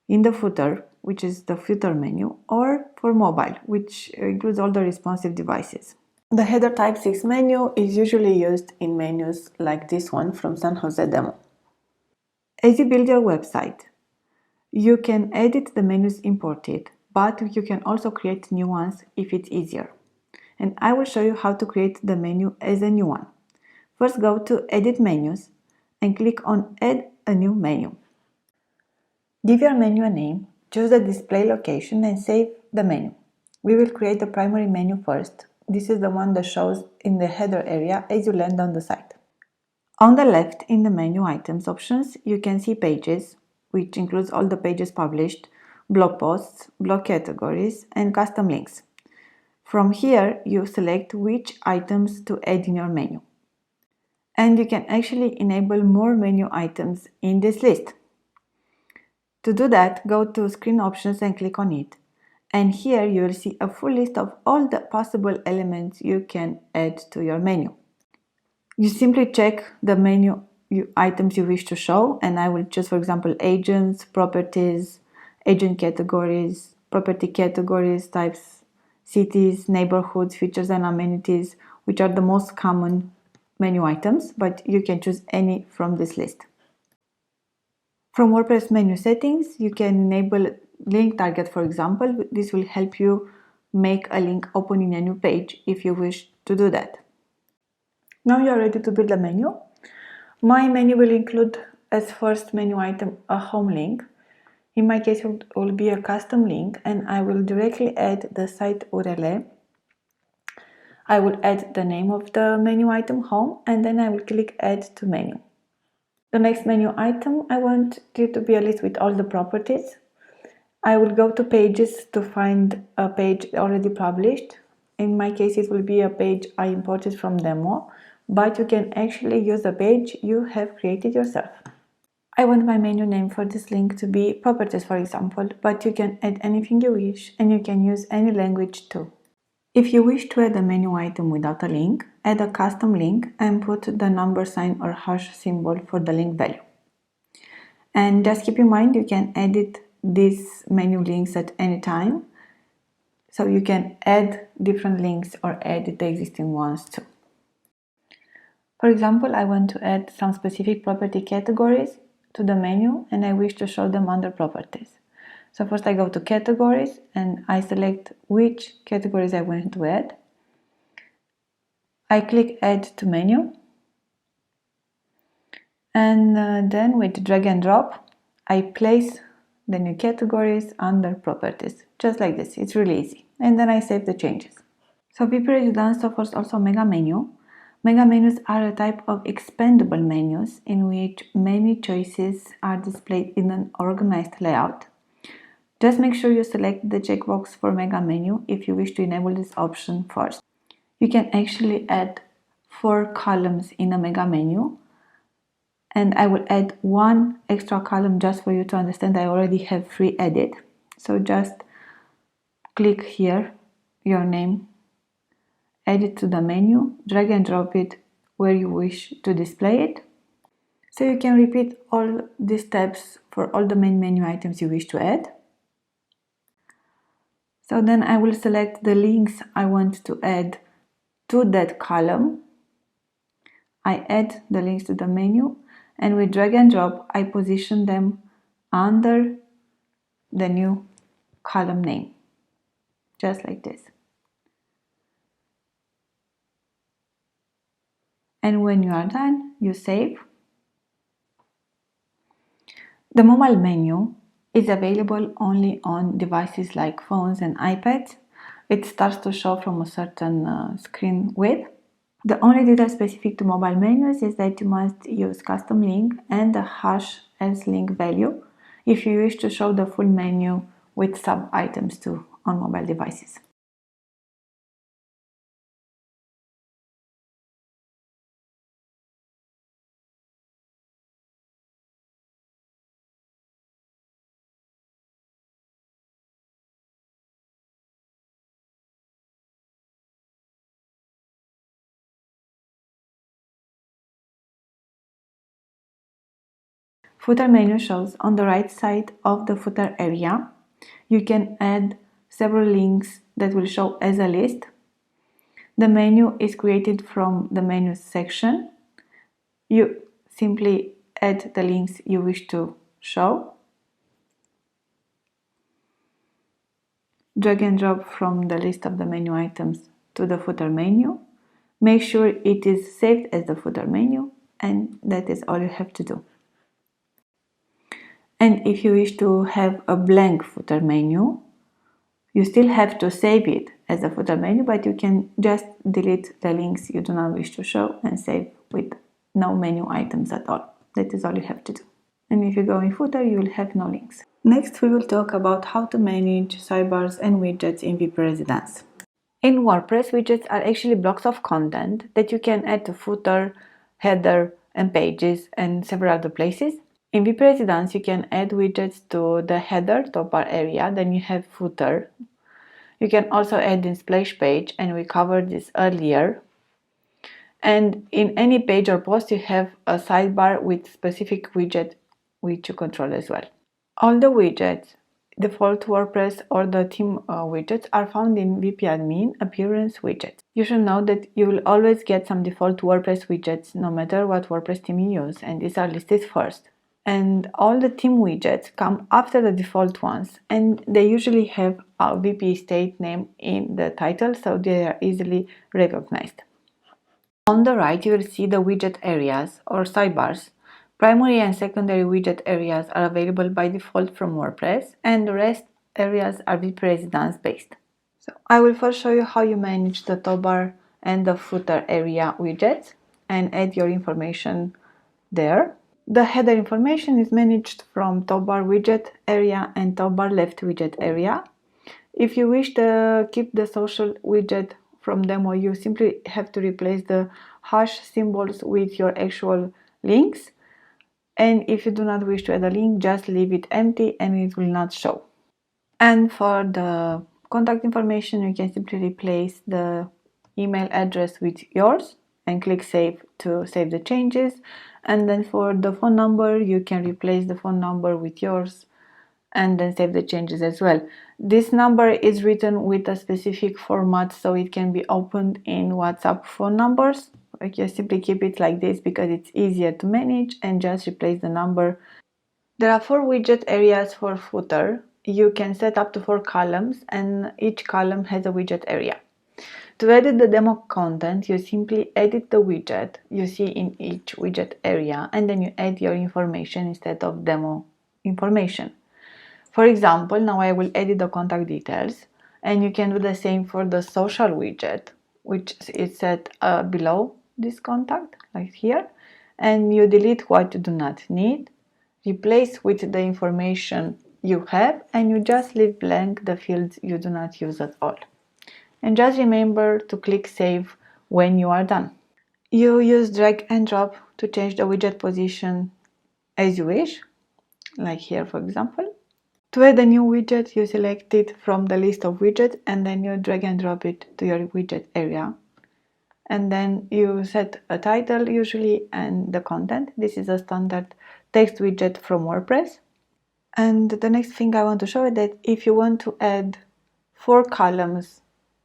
S1: in the footer, which is the footer menu, or for mobile, which includes all the responsive devices. The header type 6 menu is usually used in menus like this one from San Jose demo. As you build your website, you can edit the menus imported, but you can also create new ones if it's easier. And I will show you how to create the menu as a new one. First, go to Edit Menus and click on Add a new menu. Give your menu a name, choose the display location and save the menu. We will create the primary menu first. This is the one that shows in the header area as you land on the site. On the left in the menu items options, you can see pages, which includes all the pages published, blog posts, blog categories, and custom links. From here, you select which items to add in your menu. And you can actually enable more menu items in this list. To do that, go to Screen Options and click on it. And here you will see a full list of all the possible elements you can add to your menu. You simply check the menu items you wish to show, and I will choose, for example, agents, properties, agent categories, property categories, types, cities, neighborhoods, features and amenities, which are the most common menu items, but you can choose any from this list. From WordPress menu settings, you can enable link target, for example. This will help you make a link open in a new page if you wish to do that. Now you are ready to build a menu. My menu will include as first menu item a home link. In my case, it will be a custom link, and I will directly add the site URL. I will add the name of the menu item, home, and then I will click add to menu. The next menu item, I want it to be a list with all the properties. I will go to pages to find a page already published. In my case, it will be a page I imported from demo, but you can actually use a page you have created yourself. I want my menu name for this link to be properties, for example, but you can add anything you wish, and you can use any language too. If you wish to add a menu item without a link, add a custom link and put the number sign or hash symbol for the link value. And just keep in mind, you can edit these menu links at any time. So you can add different links or edit the existing ones too. For example, I want to add some specific property categories to the menu, and I wish to show them under properties. So first I go to categories and I select which categories I want to add. I click add to menu, and then with drag and drop I place the new categories under properties, just like this. It's really easy, and then I save the changes. So WPResidence offers also mega menu. Mega menus are a type of expandable menus in which many choices are displayed in an organized layout. Just make sure you select the checkbox for mega menu if you wish to enable this option first. You can actually add 4 columns in a mega menu, and I will add 1 extra column just for you to understand. I already have 3 added. So just click here, your name, add it to the menu, drag and drop it where you wish to display it. So you can repeat all these steps for all the main menu items you wish to add. So then I will select the links I want to add to that column. I add the links to the menu, and with drag and drop I position them under the new column name, just like this. And when you are done, you save. The mobile menu is available only on devices like phones and iPads. It starts to show from a certain screen width. The only data specific to mobile menus is that you must use custom link and the hash as link value if you wish to show the full menu with sub items too on mobile devices. Footer menu shows on the right side of the footer area. You can add several links that will show as a list. The menu is created from the menus section. You simply add the links you wish to show. Drag and drop from the list of the menu items to the footer menu. Make sure it is saved as the footer menu, and that is all you have to do. And if you wish to have a blank footer menu, you still have to save it as a footer menu, but you can just delete the links you do not wish to show and save with no menu items at all. That is all you have to do. And if you go in footer, you will have no links. Next, we will talk about how to manage sidebars and widgets in WPResidence. In WordPress, widgets are actually blocks of content that you can add to footer, header, and pages, and several other places. In WPResidence, you can add widgets to the header top bar area, then you have footer. You can also add in splash page, and we covered this earlier. And in any page or post, you have a sidebar with specific widget which you control as well. All the widgets, default WordPress or the theme widgets, are found in WP Admin Appearance widgets. You should know that you will always get some default WordPress widgets no matter what WordPress theme you use, and these are listed first. And all the theme widgets come after the default ones, and they usually have a WP state name in the title, so they are easily recognized. On the right, you will see the widget areas or sidebars. Primary and secondary widget areas are available by default from WordPress, and the rest areas are WPResidence based. So I will first show you how you manage the top bar and the footer area widgets and add your information there. The header information is managed from top bar widget area and top bar left widget area. If you wish to keep the social widget from demo, you simply have to replace the hash symbols with your actual links. And if you do not wish to add a link, just leave it empty and it will not show. And for the contact information, you can simply replace the email address with yours and click save to save the changes. And then for the phone number, you can replace the phone number with yours and then save the changes as well. This number is written with a specific format, so it can be opened in WhatsApp phone numbers. Like, you simply keep it like this because it's easier to manage, and just replace the number. There are 4 widget areas for footer. You can set up to 4 columns, and each column has a widget area. To edit the demo content, you simply edit the widget you see in each widget area, and then you add your information instead of demo information. For example, now I will edit the contact details, and you can do the same for the social widget, which is set below this contact, like here, and you delete what you do not need, replace with the information you have, and you just leave blank the fields you do not use at all. And just remember to click save when you are done. You use drag and drop to change the widget position as you wish, like here for example. To add a new widget, you select it from the list of widgets and then you drag and drop it to your widget area. And then you set a title usually and the content. This is a standard text widget from WordPress. And the next thing I want to show is that if you want to add 4 columns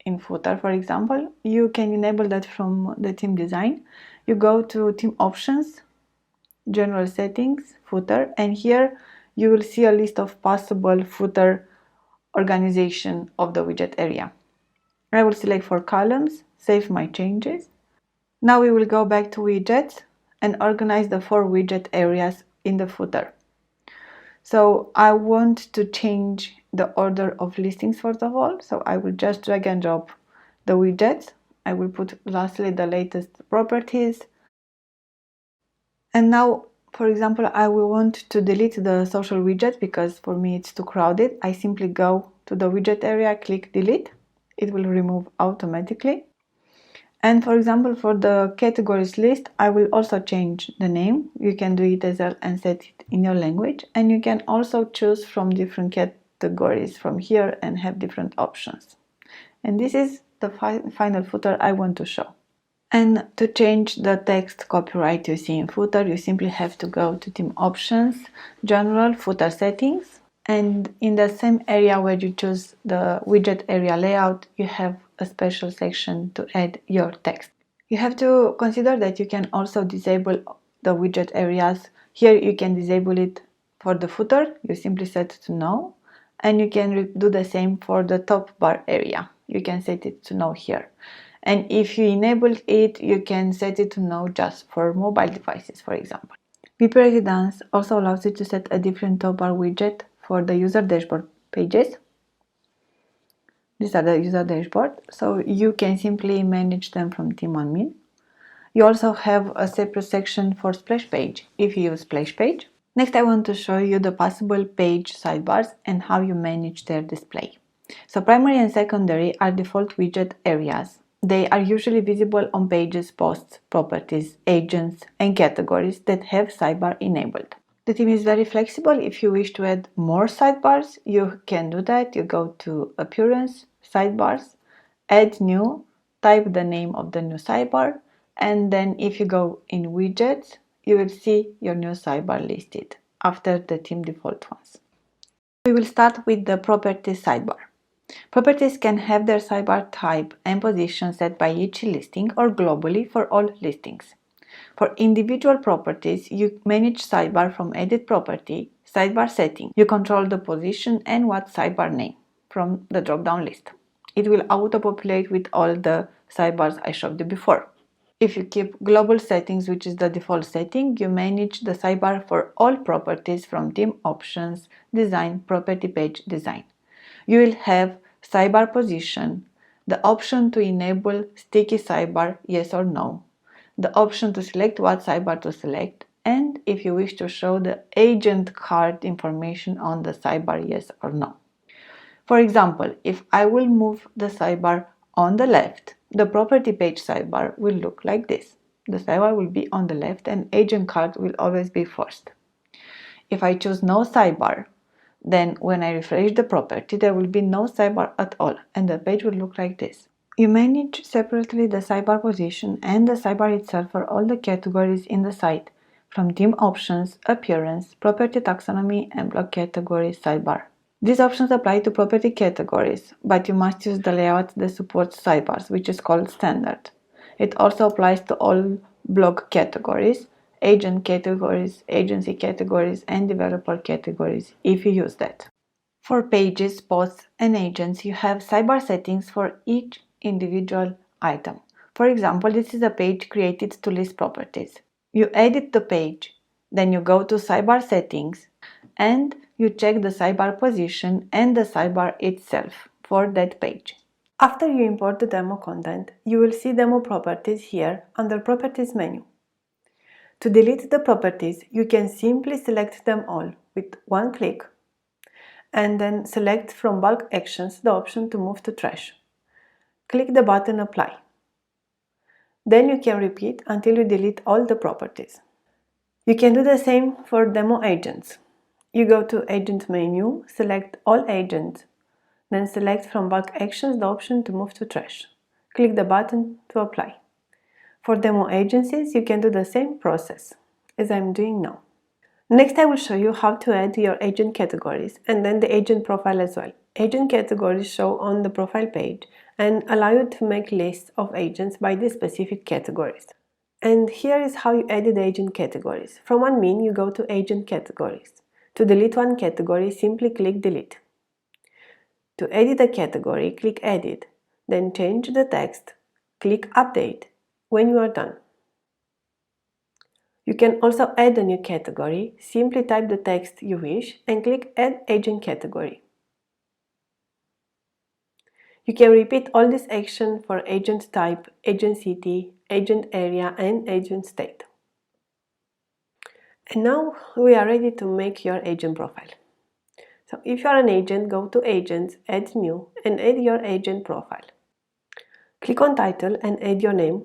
S1: in footer, for example, you can enable that from the theme design. You go to theme options, general settings, footer, and here you will see a list of possible footer organization of the widget area. I will select 4 columns, save my changes. Now we will go back to widgets and organize the 4 widget areas in the footer. So I want to change the order of listings first of all, so I will just drag and drop the widgets. I will put lastly the latest properties. And now, for example, I will want to delete the social widget because for me it's too crowded. I simply go to the widget area, click delete. It will remove automatically. And for example, for the categories list, I will also change the name. You can do it as well and set it in your language. And you can also choose from different categories from here and have different options. And this is the final footer I want to show. And to change the text copyright you see in footer, you simply have to go to theme options, general footer settings, and in the same area where you choose the widget area layout, you have a special section to add your text. You have to consider that you can also disable the widget areas. Here you can disable it for the footer, you simply set to no, and you can do the same for the top bar area. You can set it to no here. And if you enable it, you can set it to no just for mobile devices, for example. WPResidence also allows you to set a different top bar widget for the user dashboard pages. These are the user dashboard, so you can simply manage them from theme admin. You also have a separate section for splash page if you use splash page. Next, I want to show you the possible page sidebars and how you manage their display. So primary and secondary are default widget areas. They are usually visible on pages, posts, properties, agents, and categories that have sidebar enabled. The theme is very flexible. If you wish to add more sidebars, you can do that. You go to Appearance, Sidebars, Add New, type the name of the new sidebar, And then if you go in widgets, you will see your new sidebar listed after the theme default ones. We will start with the properties sidebar. Properties can have their sidebar type and position set by each listing or globally for all listings. For individual properties, you manage sidebar from Edit Property, Sidebar Setting. You control the position and what sidebar name from the drop-down list. It will auto-populate with all the sidebars I showed you before. If you keep Global Settings, which is the default setting, you manage the sidebar for all properties from Theme Options, Design, Property Page Design. You will have sidebar position, the option to enable sticky sidebar, yes or no, the option to select what sidebar to select, and if you wish to show the agent card information on the sidebar, yes or no. For example, if I will move the sidebar on the left, the property page sidebar will look like this. The sidebar will be on the left and agent card will always be first. If I choose no sidebar, then when I refresh the property, there will be no sidebar at all and the page will look like this. You manage separately the sidebar position and the sidebar itself for all the categories in the site, from theme options, appearance, property taxonomy, and block category sidebar. These options apply to property categories, but you must use the layout that supports sidebars, which is called standard. It also applies to all blog categories, agent categories, agency categories, and developer categories, if you use that. For pages, posts, and agents, you have sidebar settings for each individual item. For example, this is a page created to list properties. You edit the page, then you go to sidebar settings, and you check the sidebar position and the sidebar itself for that page. After you import the demo content, you will see demo properties here under Properties menu. To delete the properties, you can simply select them all with one click and then select from bulk actions the option to move to trash. Click the button Apply. Then you can repeat until you delete all the properties. You can do the same for demo agents. You go to Agent menu, select All Agents, then select from bulk actions the option to move to trash. Click the button to apply. For demo agencies, you can do the same process as I'm doing now. Next, I will show you how to add your agent categories and then the agent profile as well. Agent categories show on the profile page and allow you to make lists of agents by these specific categories. And here is how you edit the agent categories. From admin, you go to agent categories. To delete one category, simply click delete. To edit a category, click edit, then change the text, click update when you are done. You can also add a new category. Simply type the text you wish and click Add Agent Category. You can repeat all this action for agent type, agent city, agent area, and agent state. And now we are ready to make your agent profile. So if you are an agent, go to Agents, Add New, and add your agent profile. Click on Title and add your name.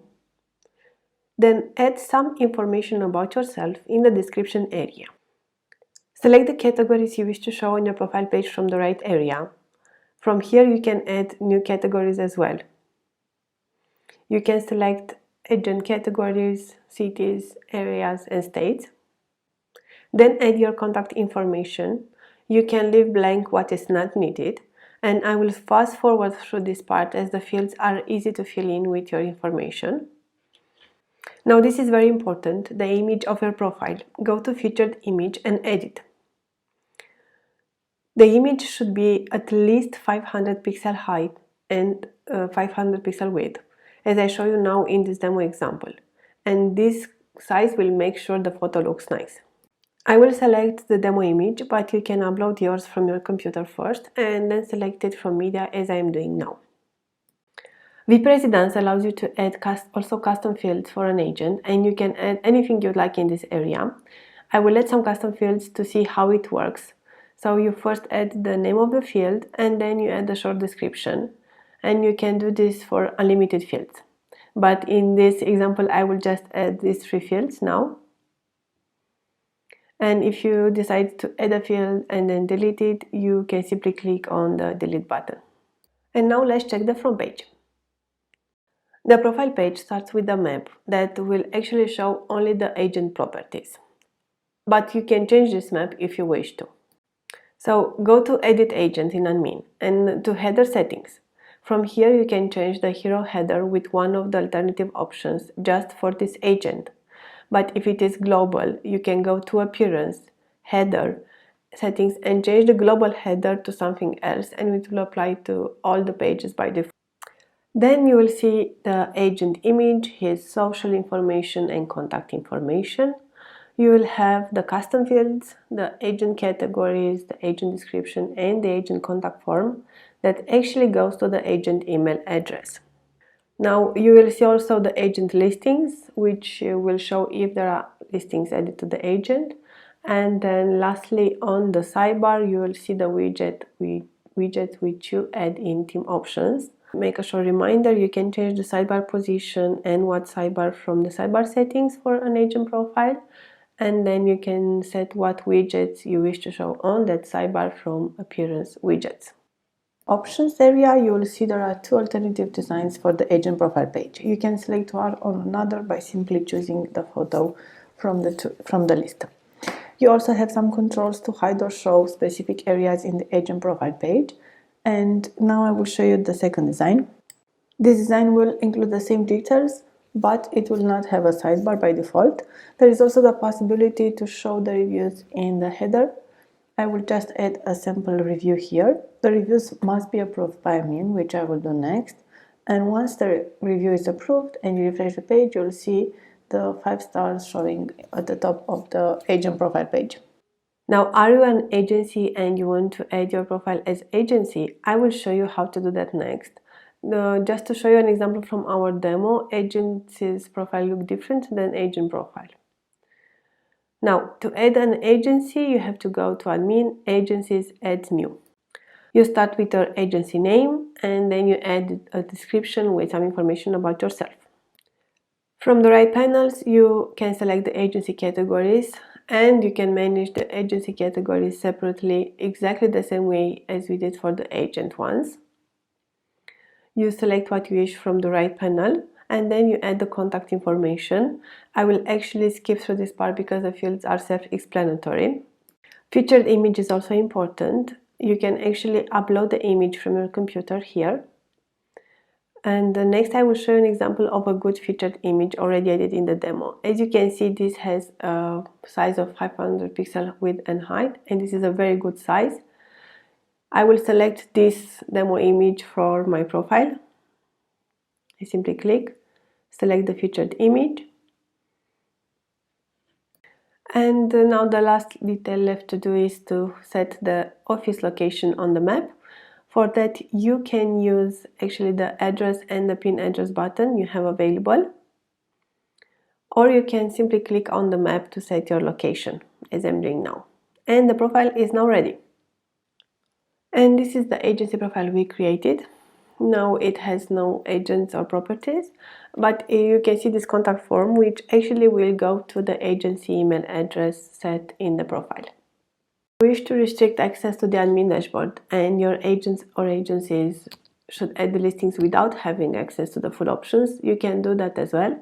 S1: Then add some information about yourself in the description area. Select the categories you wish to show on your profile page from the right area. From here you can add new categories as well. You can select agent categories, cities, areas, and states. Then add your contact information. You can leave blank what is not needed, and I will fast forward through this part as the fields are easy to fill in with your information. Now this is very important, the image of your profile. Go to Featured Image and edit. The image should be at least 500 pixel height and 500 pixel width, as I show you now in this demo example. And this size will make sure the photo looks nice. I will select the demo image, but you can upload yours from your computer first and then select it from media as I am doing now. WPResidence allows you to add also custom fields for an agent, and you can add anything you'd like in this area. I will add some custom fields to see how it works. So you first add the name of the field and then you add a short description, and you can do this for unlimited fields. But in this example, I will just add these 3 fields now. And if you decide to add a field and then delete it, you can simply click on the delete button. And now let's check the front page.
S2: The profile page starts with a map that will actually show only the agent properties. But you can change this map if you wish to. So go to Edit Agent in Admin and to Header Settings. From here you can change the hero header with one of the alternative options just for this agent. But if it is global, you can go to Appearance, Header, Settings and change the global header to something else, and it will apply to all the pages by default. Then you will see the agent image, his social information and contact information. You will have the custom fields, the agent categories, the agent description and the agent contact form that actually goes to the agent email address. Now you will see also the agent listings, which will show if there are listings added to the agent. And then lastly, on the sidebar you will see the widget which you add in theme options. Make a short reminder, you can change the sidebar position and what sidebar from the sidebar settings for an agent profile, and then you can set what widgets you wish to show on that sidebar from Appearance Widgets.
S1: Options area, you will see there are two alternative designs for the agent profile page. You can select one or another by simply choosing the photo from the list. You also have some controls to hide or show specific areas in the agent profile page. And now I will show you the second design. This design will include the same details, but it will not have a sidebar by default. There is also the possibility to show the reviews in the header. I will just add a sample review here. The reviews must be approved by admin, which I will do next. And once the review is approved and you refresh the page, you'll see the 5 stars showing at the top of the agent profile page.
S2: Now, are you an agency and you want to add your profile as agency? I will show you how to do that next. Just to show you an example from our demo, agency's profile look different than agent profile. Now, to add an agency, you have to go to Admin, Agencies, Add New. You start with your agency name and then you add a description with some information about yourself. From the right panels, you can select the agency categories and you can manage the agency categories separately, exactly the same way as we did for the agent ones. You select what you wish from the right panel and then you add the contact information. I will actually skip through this part because the fields are self-explanatory. Featured image is also important. You can actually upload the image from your computer here. And next I will show you an example of a good featured image already added in the demo. As you can see, this has a size of 500 pixel width and height, and this is a very good size. I will select this demo image for my profile. I simply click, select the featured image. And now the last detail left to do is to set the office location on the map. For that, you can use actually the address and the pin address button you have available. Or you can simply click on the map to set your location, as I'm doing now. And the profile is now ready. And this is the agency profile we created. Now it has no agents or properties, but you can see this contact form, which actually will go to the agency email address set in the profile. If you wish to restrict access to the admin dashboard and your agents or agencies should add the listings without having access to the full options, you can do that as well.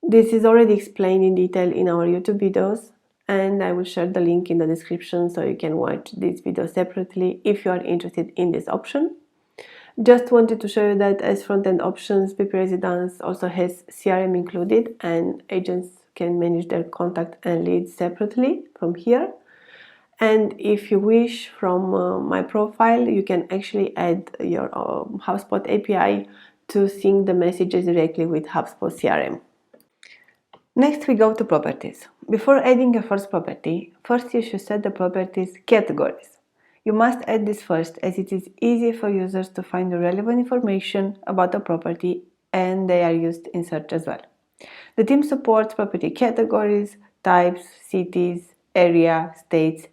S2: This is already explained in detail in our YouTube videos, and I will share the link in the description so you can watch this video separately if you are interested in this option. Just wanted to show you that as front-end options, WPResidence also has CRM included, and agents can manage their contact and leads separately from here. And if you wish, from my profile, you can actually add your HubSpot API to sync the messages directly with HubSpot CRM. Next, we go to properties. Before adding your first property, first you should set the properties categories. You must add this first, as it is easy for users to find the relevant information about the property and they are used in search as well. The team supports property categories, types, cities, area, states,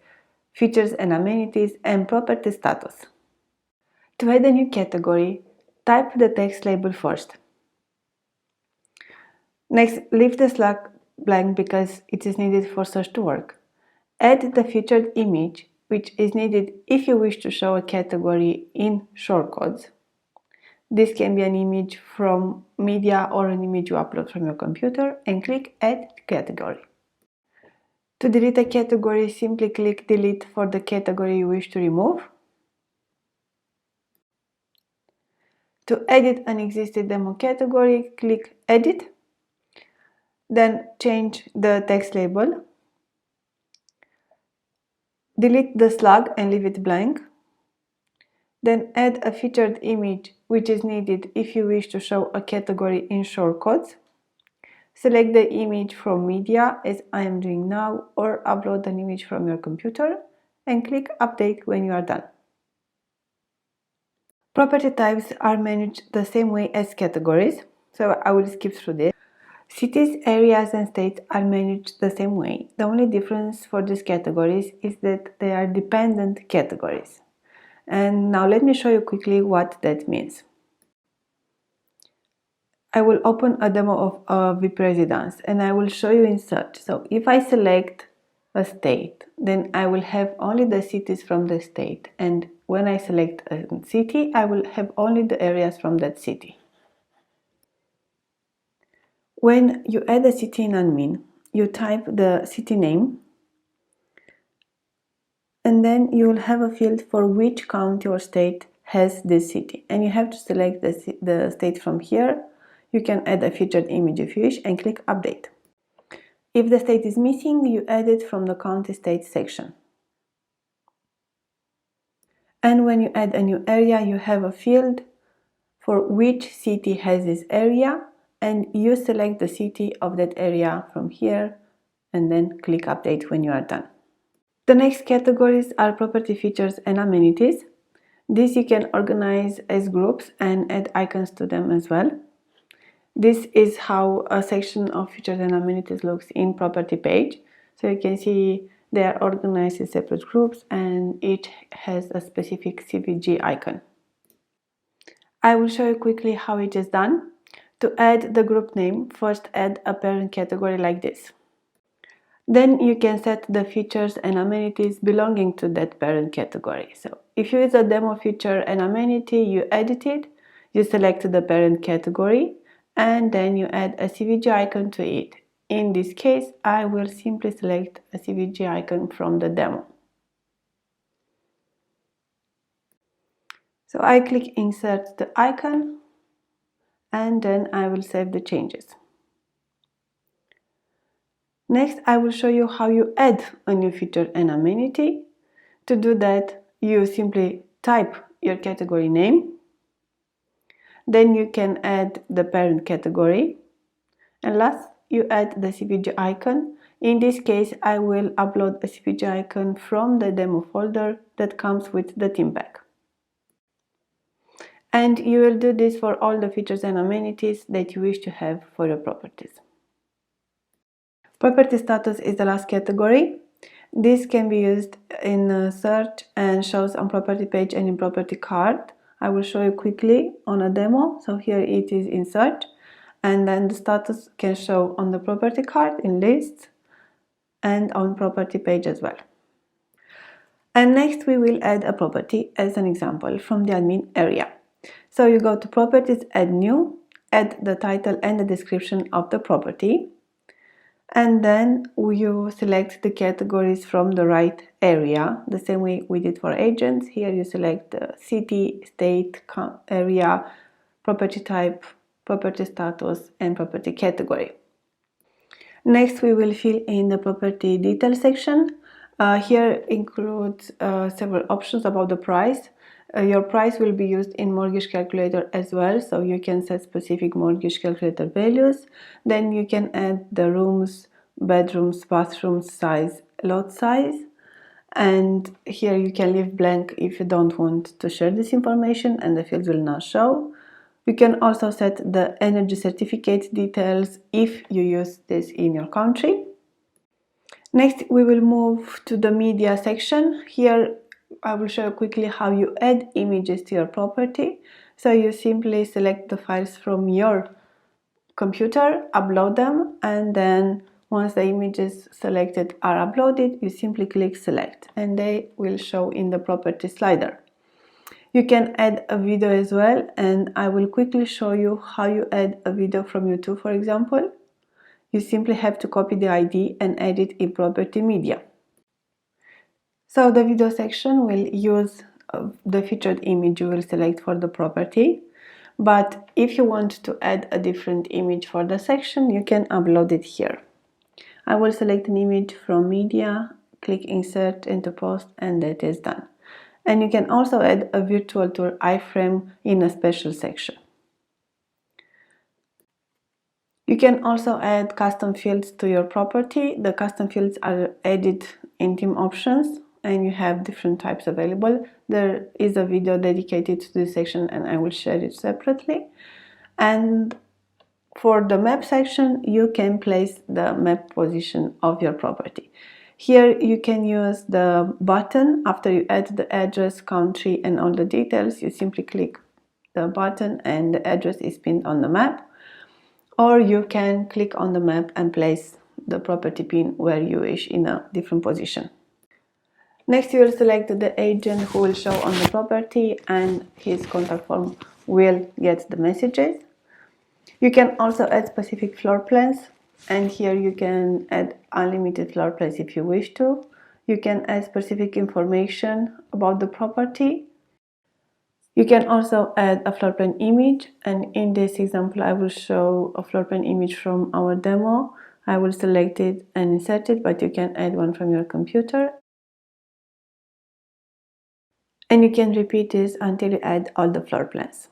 S2: features and amenities, and property status. To add a new category, type the text label first. Next, leave the slash blank because it is needed for search to work. Add the featured image, which is needed if you wish to show a category in shortcodes. This can be an image from media or an image you upload from your computer, and click Add Category. To delete a category, simply click Delete for the category you wish to remove. To edit an existing demo category, click Edit, then change the text label. Delete the slug and leave it blank. Then add a featured image which is needed if you wish to show a category in shortcuts. Select the image from media as I am doing now, or upload an image from your computer and click Update when you are done. Property types are managed the same way as categories, so I will skip through this. Cities, areas and states are managed the same way. The only difference for these categories is that they are dependent categories. And now let me show you quickly what that means. I will open a demo of WPResidence and I will show you in search. So if I select a state, then I will have only the cities from the state, and when I select a city, I will have only the areas from that city. When you add a city in admin, you type the city name, and then you will have a field for which county or state has this city, and you have to select the state from here. You can add a featured image if you wish and click Update. If the state is missing, you add it from the County State section. And when you add a new area, you have a field for which city has this area, and you select the city of that area from here and then click Update when you are done. The next categories are property features and amenities. These you can organize as groups and add icons to them as well. This is how a section of features and amenities looks in property page. So you can see they are organized in separate groups and each has a specific CVG icon. I will show you quickly how it is done. To add the group name, first add a parent category like this. Then you can set the features and amenities belonging to that parent category. So if you use a demo feature and amenity, you edit it, you select the parent category, and then you add a CVG icon to it. In this case, I will simply select a CVG icon from the demo. So I click Insert the icon, and then I will save the changes. Next, I will show you how you add a new feature and amenity. To do that, you simply type your category name. Then you can add the parent category. And last, you add the CVG icon. In this case, I will upload a CVG icon from the demo folder that comes with the theme pack. And you will do this for all the features and amenities that you wish to have for your properties. Property status is the last category. This can be used in search and shows on property page and in property card. I will show you quickly on a demo. So here it is in search, and then the status can show on the property card in lists and on property page as well. And next we will add a property as an example from the admin area. So you go to properties, add new, add the title and the description of the property. And then you select the categories from the right area, the same way we did for agents. Here you select the city, state, area, property type, property status, and property category. Next, we will fill in the property detail section. Here includes several options about the price. Your price will be used in mortgage calculator as well, so you can set specific mortgage calculator values. Then you can add the rooms, bedrooms, bathrooms size, lot size, and here you can leave blank if you don't want to share this information and the fields will not show. You can also set the energy certificate details if you use this in your country. Next, we will move to the media section. Here I will show you quickly how you add images to your property. So you simply select the files from your computer, upload them, and then once the images selected are uploaded, you simply click select and they will show in the property slider. You can add a video as well, and I will quickly show you how you add a video from YouTube, for example. You simply have to copy the ID and add it in property media. So the video section will use the featured image you will select for the property. But if you want to add a different image for the section, you can upload it here. I will select an image from media, click insert into post, and that is done. And you can also add a virtual tour iframe in a special section. You can also add custom fields to your property. The custom fields are added in theme options and you have different types available. There is a video dedicated to this section and I will share it separately. And for the map section, you can place the map position of your property. Here you can use the button. After you add the address, country, and all the details, you simply click the button and the address is pinned on the map. Or you can click on the map and place the property pin where you wish in a different position. Next, you will select the agent who will show on the property and his contact form will get the messages. You can also add specific floor plans, and here you can add unlimited floor plans if you wish to. You can add specific information about the property. You can also add a floor plan image, and in this example I will show a floor plan image from our demo. I will select it and insert it, but you can add one from your computer. And you can repeat this until you add all the floor plans.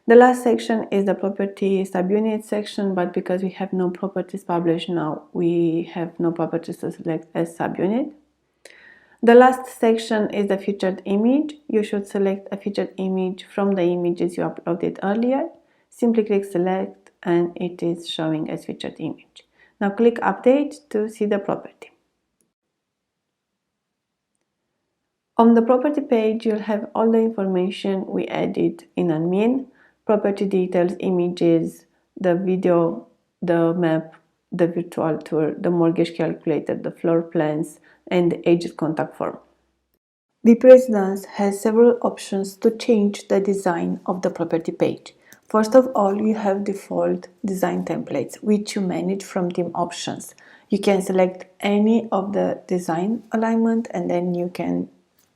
S2: The last section is the property subunit section, but because we have no properties published now, we have no properties to select as subunit. The last section is the featured image. You should select a featured image from the images you uploaded earlier. Simply click select and it is showing as featured image. Now click update to see the property. On the property page, you'll have all the information we added in admin: property details, images, the video, the map, the virtual tour, the mortgage calculator, the floor plans, and the agent contact form. WPResidence has several options to change the design of the property page. First of all, you have default design templates, which you manage from theme options. You can select any of the design alignment and then you can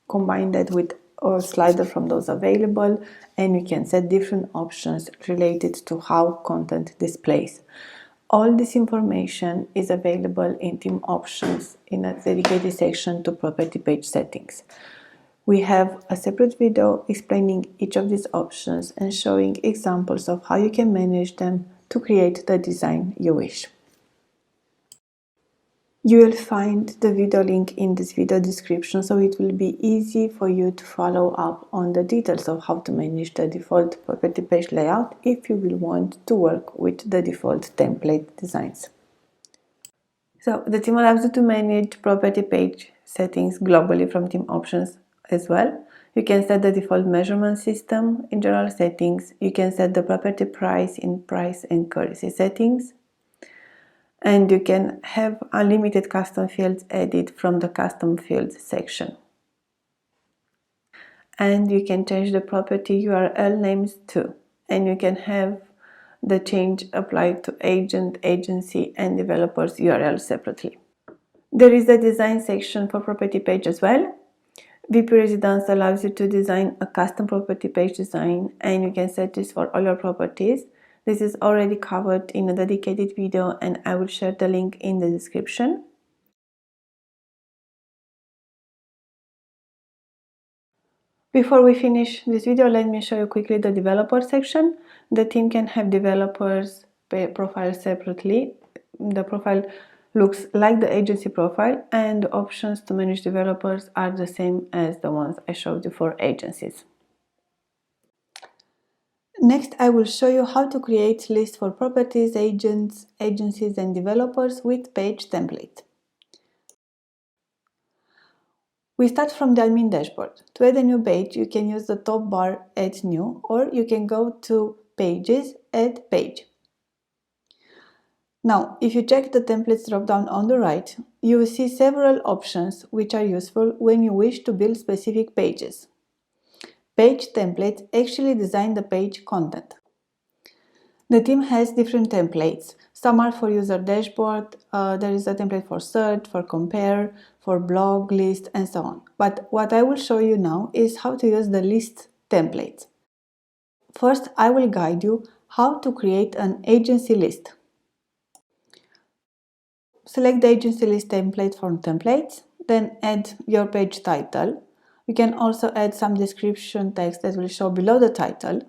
S2: combine that with a slider from those available, and you can set different options related to how content displays. All this information is available in theme options in a dedicated section to property page settings. We have a separate video explaining each of these options and showing examples of how you can manage them to create the design you wish. You will find the video link in this video description, so it will be easy for you to follow up on the details of how to manage the default property page layout if you will want to work with the default template designs. So the team allows you to manage property page settings globally from theme options as well. You can set the default measurement system in general settings. You can set the property price in price and currency settings. And you can have unlimited custom fields added from the custom fields section. And you can change the property URL names too. And you can have the change applied to agent, agency, and developers URL separately. There is a design section for property page as well. WPResidence allows you to design a custom property page design, and you can set this for all your properties. This is already covered in a dedicated video and I will share the link in the description. Before we finish this video, let me show you quickly the developer section. The team can have developers profiles separately. The profile looks like the agency profile and the options to manage developers are the same as the ones I showed you for agencies. Next, I will show you how to create lists for properties, agents, agencies, and developers with page template. We start from the admin dashboard. To add a new page, you can use the top bar Add New, or you can go to Pages, Add Page. Now, if you check the templates drop-down on the right, you will see several options which are useful when you wish to build specific pages.
S1: Page templates actually design the page content. The team has different templates. Some are for user dashboard, there is a template for search, for compare, for blog, list, and so on. But what I will show you now is how to use the list templates. First, I will guide you how to create an agency list. Select the agency list template from templates, then add your page title. You can also add some description text that will show below the title.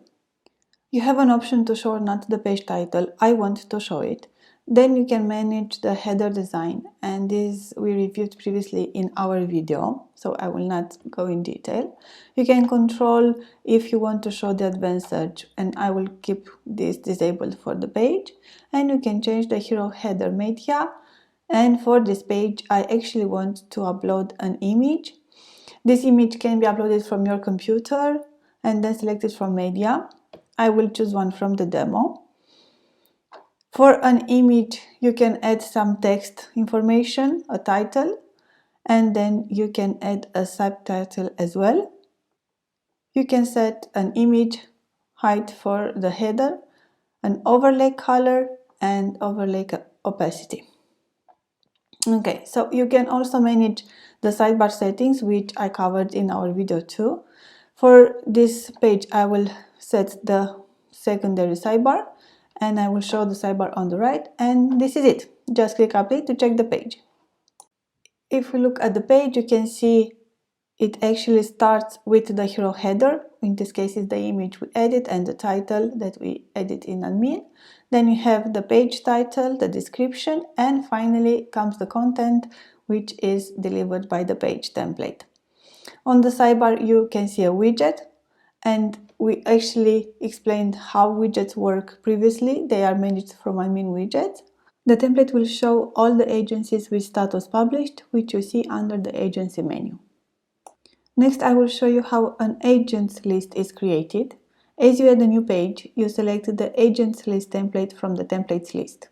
S1: You have an option to show or not the page title. I want to show it. Then you can manage the header design, and this we reviewed previously in our video, so I will not go in detail. You can control if you want to show the advanced search, and I will keep this disabled for the page. And you can change the hero header media, and for this page I actually want to upload an image. This image can be uploaded from your computer and then selected from media. I will choose one from the demo. For an image, you can add some text information, a title, and then you can add a subtitle as well. You can set an image height for the header, an overlay color, and overlay opacity. Okay, so you can also manage the sidebar settings, which I covered in our video too. For this page, I will set the secondary sidebar, and I will show the sidebar on the right, and this is it. Just click apply to check the page. If we look at the page, you can see it actually starts with the hero header. In this case, it's the image we edit and the title that we edit in admin. Then you have the page title, the description, and finally comes the content, which is delivered by the page template. On the sidebar, you can see a widget, and we actually explained how widgets work previously. They are managed from admin widgets. The template will show all the agencies with status published, which you see under the agency menu. Next, I will show you how an agents list is created. As you add a new page, you select the agents list template from the templates list.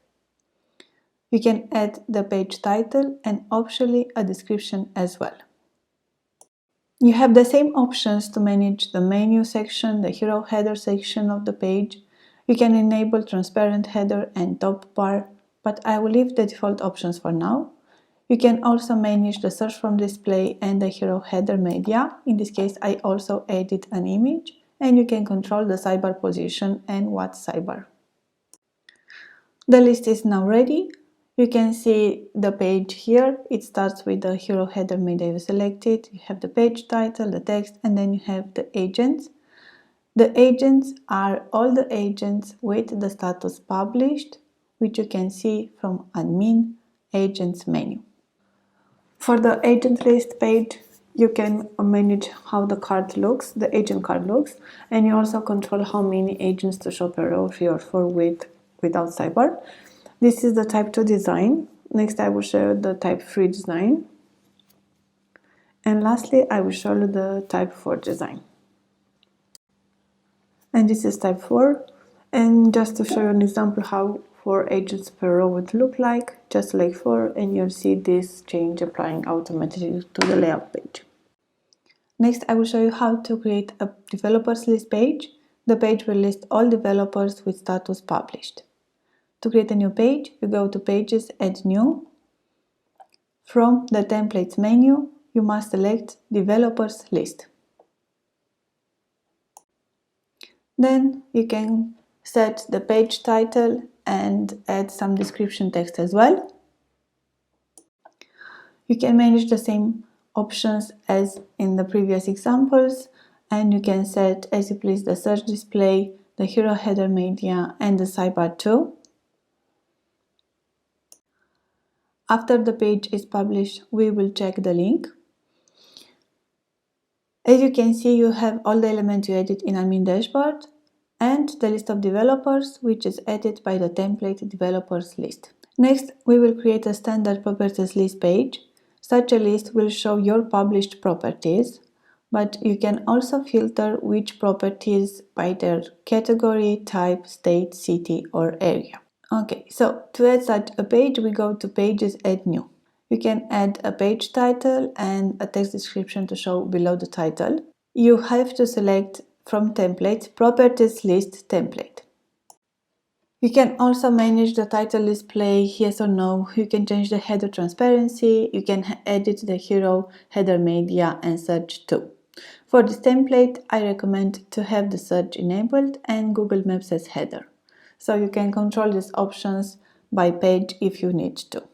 S1: You can add the page title and optionally a description as well. You have the same options to manage the menu section, the hero header section of the page. You can enable transparent header and top bar, but I will leave the default options for now. You can also manage the search from display and the hero header media. In this case, I also added an image, and you can control the sidebar position and what sidebar. The list is now ready. You can see the page here. It starts with the hero header media you selected. You have the page title, the text, and then you have the agents. The agents are all the agents with the status published, which you can see from admin agents menu. For the agent list page, you can manage how the card looks, the agent card looks, and you also control how many agents to show per row, 3 or 4 without sidebar. This is the type 2 design. Next, I will show you the type 3 design. And lastly, I will show you the type 4 design. And this is type 4. And just to show you an example how 4 agents per row would look like, just select 4 and you'll see this change applying automatically to the layout page. Next, I will show you how to create a developers list page. The page will list all developers with status published. To create a new page, you go to Pages, Add New. From the Templates menu, you must select Developers List. Then you can set the page title and add some description text as well. You can manage the same options as in the previous examples, and you can set as you please the search display, the hero header media, and the sidebar too. After the page is published, we will check the link. As you can see, you have all the elements you edit in admin dashboard and the list of developers, which is added by the template developers list. Next, we will create a standard properties list page. Such a list will show your published properties, but you can also filter which properties by their category, type, state, city, or area. Okay, so to add such a page, we go to Pages, Add New. You can add a page title and a text description to show below the title. you have to select from template properties list template. You can also manage the title display, yes or no. You can change the header transparency. You can edit the hero, header media, and search too. For this template, I recommend to have the search enabled and Google Maps as header. So you can control these options by page if you need to.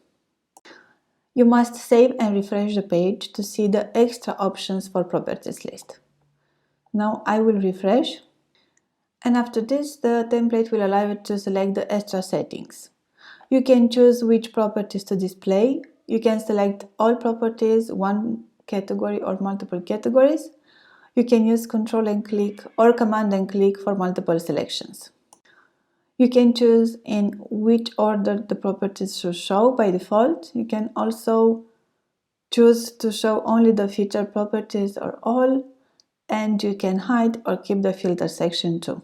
S1: You must save and refresh the page to see the extra options for properties list. Now I will refresh. And after this, the template will allow you to select the extra settings. You can choose which properties to display. You can select all properties, one category or multiple categories. You can use Control and click or Command and click for multiple selections. You can choose in which order the properties should show by default. You can also choose to show only the featured properties or all, and you can hide or keep the filter section too.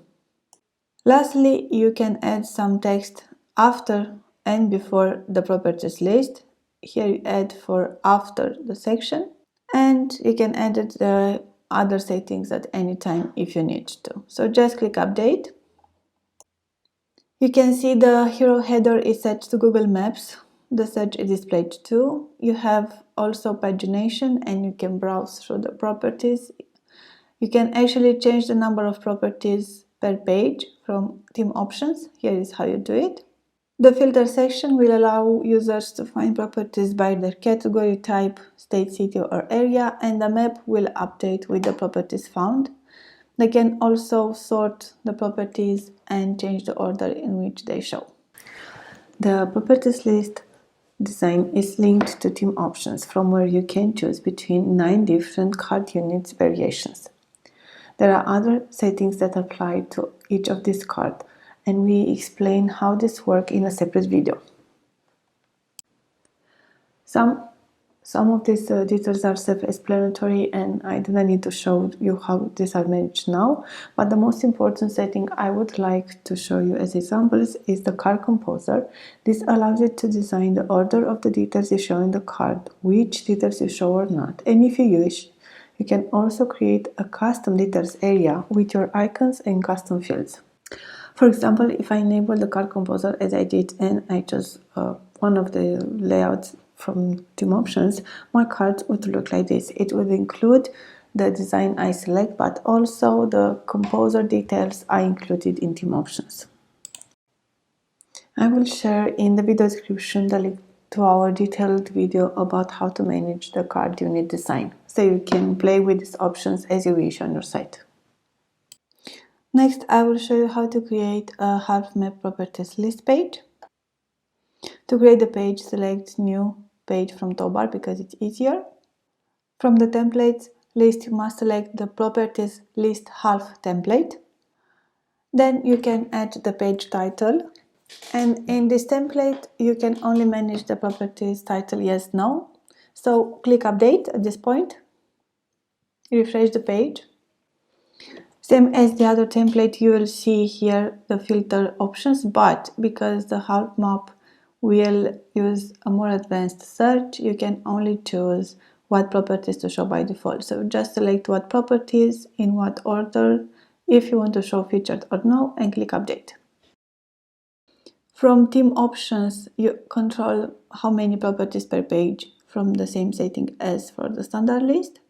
S1: Lastly, you can add some text after and before the properties list. Here you add for after the section, and you can edit the other settings at any time if you need to. So just click update. You can see the hero header is set to Google Maps. The search is displayed too. You have also pagination and you can browse through the properties. You can actually change the number of properties per page from theme options. Here is how you do it. The filter section will allow users to find properties by their category, type, state, city, or area, and the map will update with the properties found. They can also sort the properties and change the order in which they show. The properties list design is linked to theme options, from where you can choose between 9 different card units variations. There are other settings that apply to each of these cards, and we explain how this works in a separate video. Some of these details are self-explanatory and I do not need to show you how these are managed now, but the most important setting I would like to show you as examples is the card composer. This allows you to design the order of the details you show in the card, which details you show or not, and if you wish, you can also create a custom details area with your icons and custom fields. For example, if I enable the card composer as I did and I chose one of the layouts from theme options, my card would look like this. It would include the design I select, but also the composer details I included in theme options. I will share in the video description the link to our detailed video about how to manage the card unit design, so you can play with these options as you wish on your site. Next, I will show you how to create a half map properties list page. To create the page, select New Page from toolbar because it's easier. From the templates list, you must select the properties list half template. Then you can add the page title. And in this template, you can only manage the properties title yes, no. So click update at this point. Refresh the page. Same as the other template, you will see here the filter options, but because the half map will use a more advanced search, you can only choose what properties to show by default. So just select what properties, in what order, if you want to show featured or no, and click update. From theme options, you control how many properties per page from the same setting as for the standard list.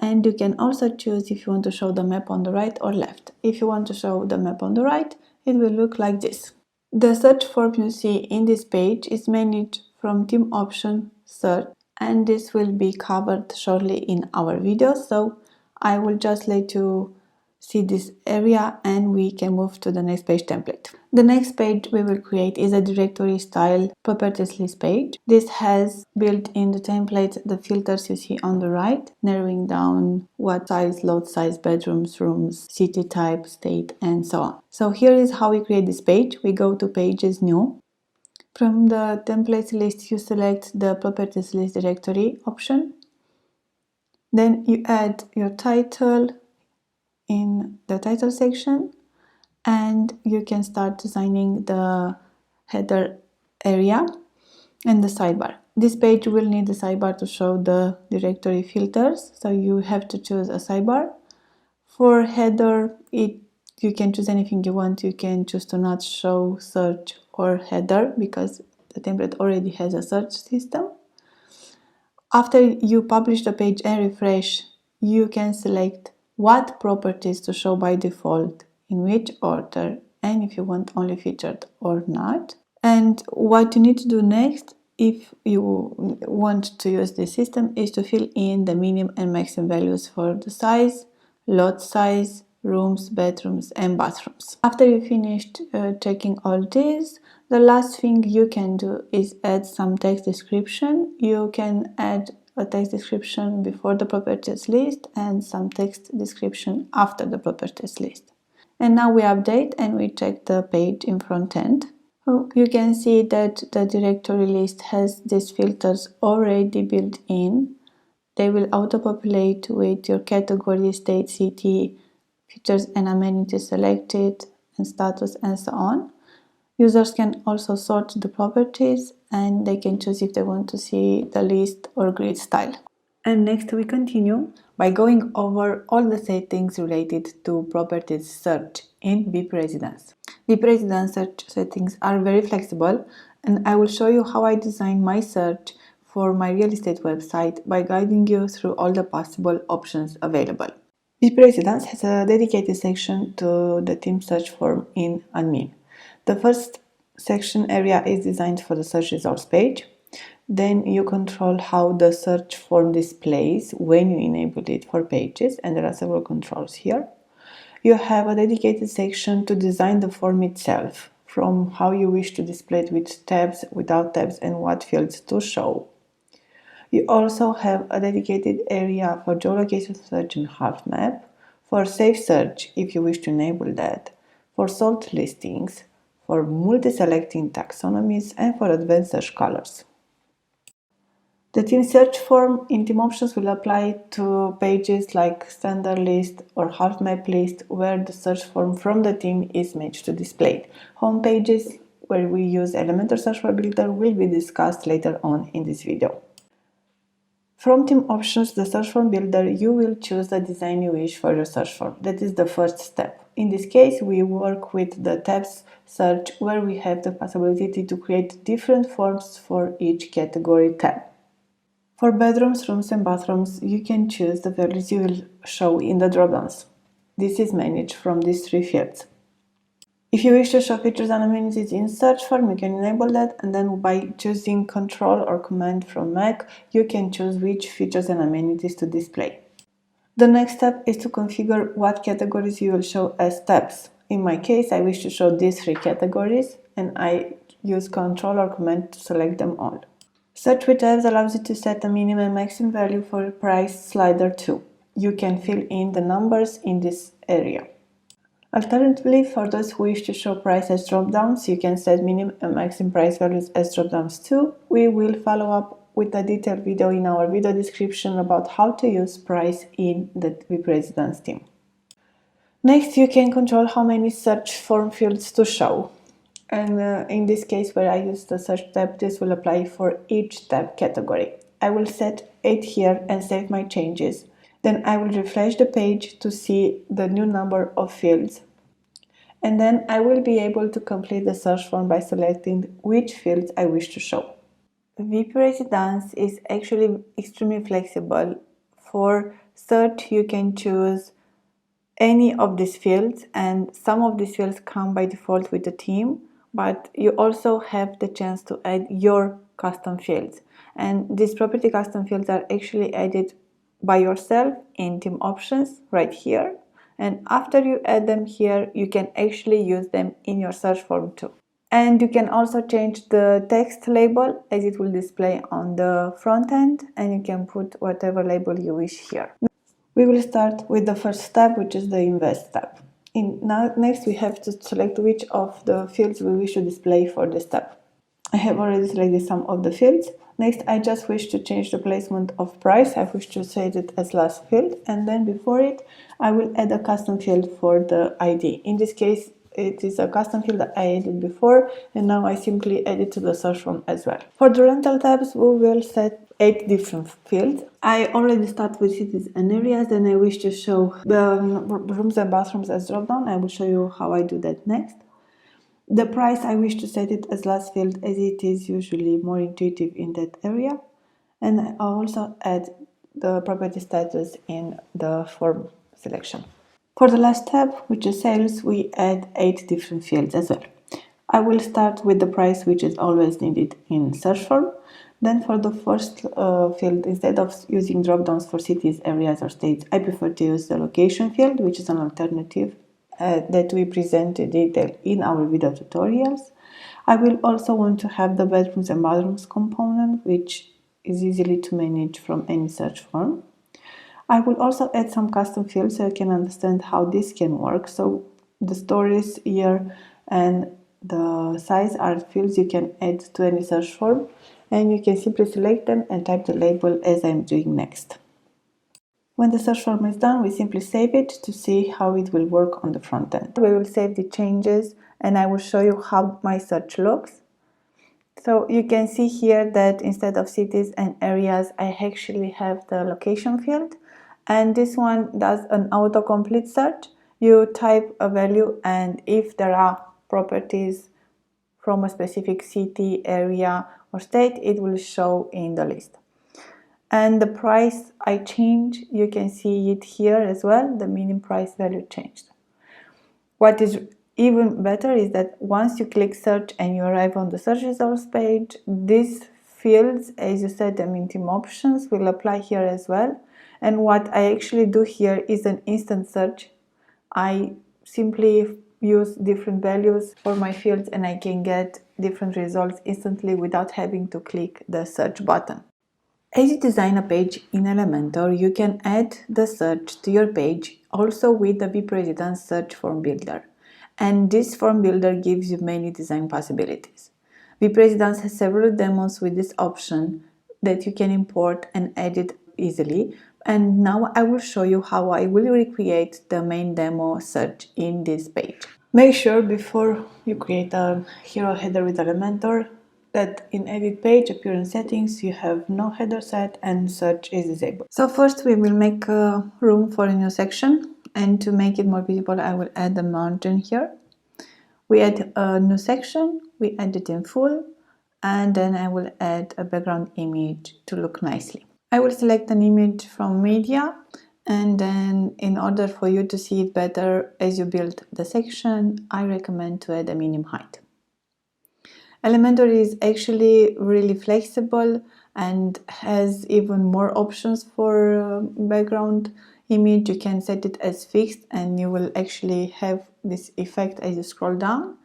S1: And you can also choose if you want to show the map on the right or left. If you want to show the map on the right, it will look like this. The search form you see in this page is managed from theme option search, and this will be covered shortly in our video, so I will just let you see this area and we can move to the next page template. The next page we will create is a directory style properties list page. This has built in the template the filters you see on the right, narrowing down what size, load size, bedrooms, rooms, city type, state, and so on. So here is how we create this page. We go to pages new. From the templates list, you select the properties list directory option. Then you add your title in the title section, and you can start designing the header area and the sidebar. This page will need the sidebar to show the directory filters, so you have to choose a sidebar. For header, you can choose anything you want. You can choose to not show search or header because the template already has a search system. After you publish the page and refresh, you can select what properties to show by default, in which order, and if you want only featured or not. And what you need to do next, if you want to use this system, is to fill in the minimum and maximum values for the size, lot size, rooms, bedrooms, and bathrooms. After you finished checking all these, the last thing you can do is add some text description. You can add a text description before the properties list and some text description after the properties list. And now we update and we check the page in front end. You can see that the directory list has these filters already built in. They will auto-populate with your category, state, city, features and amenities selected, and status, and so on. Users can also sort the properties and they can choose if they want to see the list or grid style. And next we continue by going over all the settings related to properties search in WPResidence. WPResidence search settings are very flexible, and I will show you how I designed my search for my real estate website by guiding you through all the possible options available. WPResidence has a dedicated section to the theme search form in admin. The first section area is designed for the search results page. Then you control how the search form displays when you enable it for pages, and there are several controls here. You have a dedicated section to design the form itself, from how you wish to display it with tabs, without tabs, and what fields to show. You also have a dedicated area for geolocation search and heart map, for safe search if you wish to enable that, for sort listings, for multi-selecting taxonomies, and for advanced search colors. The theme search form in theme options will apply to pages like standard list or heart map list where the search form from the theme is matched to displayed. Home pages where we use Elementor search form builder will be discussed later on in this video. From theme options, the search form builder, you will choose the design you wish for your search form. That is the first step. In this case, we work with the tabs search where we have the possibility to create different forms for each category tab. For bedrooms, rooms, and bathrooms, you can choose the values you will show in the dropdowns. This is managed from these three fields. If you wish to show features and amenities in search form, you can enable that, and then by choosing Control or Command from Mac, you can choose which features and amenities to display. The next step is to configure what categories you will show as tabs. In my case, I wish to show these three categories, and I use Control or Command to select them all. Search with tabs allows you to set a minimum and maximum value for price slider too. You can fill in the numbers in this area. Alternatively, for those who wish to show price as dropdowns, you can set minimum and maximum price values as dropdowns too. We will follow up with a detailed video in our video description about how to use price in the WPResidence theme. Next, you can control how many search form fields to show. And in this case where I use the search tab, this will apply for each tab category. I will set 8 here and save my changes. Then I will refresh the page to see the new number of fields. And then I will be able to complete the search form by selecting which fields I wish to show. WPResidence is actually extremely flexible. For search, you can choose any of these fields, and some of these fields come by default with the theme, but you also have the chance to add your custom fields. And these property custom fields are actually added by yourself in theme options right here. And after you add them here, you can actually use them in your search form too. And you can also change the text label as it will display on the front end, and you can put whatever label you wish here. We will start with the first tab, which is the Invest tab. Next, we have to select which of the fields we wish to display for this tab. I have already selected some of the fields. Next, I just wish to change the placement of price. I wish to set it as last field, and then before it, I will add a custom field for the ID. In this case, it is a custom field that I added before, and now I simply add it to the search form as well. For the rental tabs, we will set 8 different fields. I already start with cities and areas, and I wish to show the rooms and bathrooms as dropdown. I will show you how I do that next. The price, I wish to set it as last field, as it is usually more intuitive in that area. And I also add the property status in the form selection. For the last tab, which is sales, we add 8 different fields as well. I will start with the price, which is always needed in search form. Then for the first field, instead of using drop-downs for cities, areas or states, I prefer to use the location field, which is an alternative that we present in detail in our video tutorials. I will also want to have the bedrooms and bathrooms component, which is easily to manage from any search form. I will also add some custom fields so you can understand how this can work. So the stories, year, and the size are fields you can add to any search form, and you can simply select them and type the label as I'm doing next. When the search form is done, we simply save it to see how it will work on the front end. We will save the changes and I will show you how my search looks. So you can see here that instead of cities and areas, I actually have the location field, and this one does an autocomplete search. You type a value, and if there are properties from a specific city, area, or state, it will show in the list. And the price I change, you can see it here as well, the minimum price value changed. What is even better is that once you click search and you arrive on the search results page, these fields, as you said them in team options, will apply here as well. And what I actually do here is an instant search. I simply use different values for my fields and I can get different results instantly without having to click the search button. As you design a page in Elementor, you can add the search to your page also with the WPResidence search form builder. And this form builder gives you many design possibilities. WPResidence has several demos with this option that you can import and edit easily. And now I will show you how I will recreate the main demo search in this page. Make sure before you create a hero header with Elementor that in edit page appearance settings you have no header set and search is disabled. So first we will make a room for a new section, and to make it more visible I will add a margin here. We add a new section, we add it in full, and then I will add a background image to look nicely. I will select an image from media, and then in order for you to see it better as you build the section, I recommend to add a minimum height. Elementor is actually really flexible and has even more options for background image. You can set it as fixed and you will actually have this effect as you scroll down.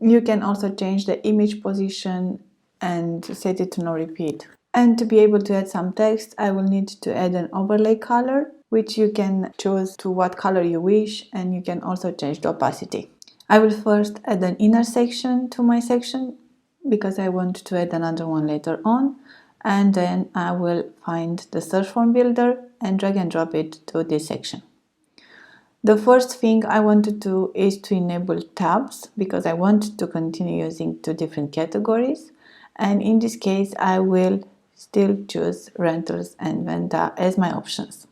S1: You can also change the image position and set it to no repeat. And to be able to add some text, I will need to add an overlay color, which you can choose to what color you wish, and you can also change the opacity. I will first add an inner section to my section because I want to add another one later on, and then I will find the search form builder and drag and drop it to this section. The first thing I want to do is to enable tabs because I want to continue using two different categories, and in this case I will still choose rentals and venta as my options.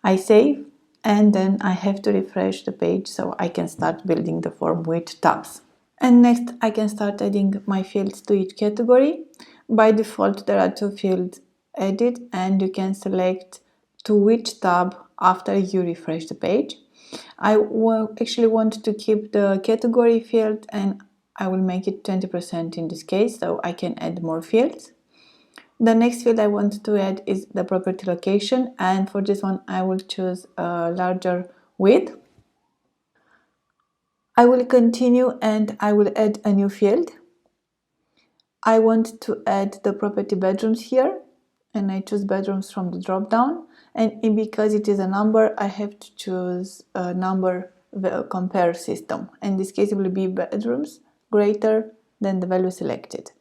S1: I save, and then I have to refresh the page so I can start building the form with tabs. And next I can start adding my fields to each category. By default there are two fields added, and you can select to which tab after you refresh the page. I actually want to keep the category field, and I will make it 20% in this case so I can add more fields. The next field I want to add is the property location, and for this one I will choose a larger width. I will continue and I will add a new field. I want to add the property bedrooms here, and I choose bedrooms from the drop down, and because it is a number I have to choose a number compare system. In this case it will be bedrooms greater than the value selected.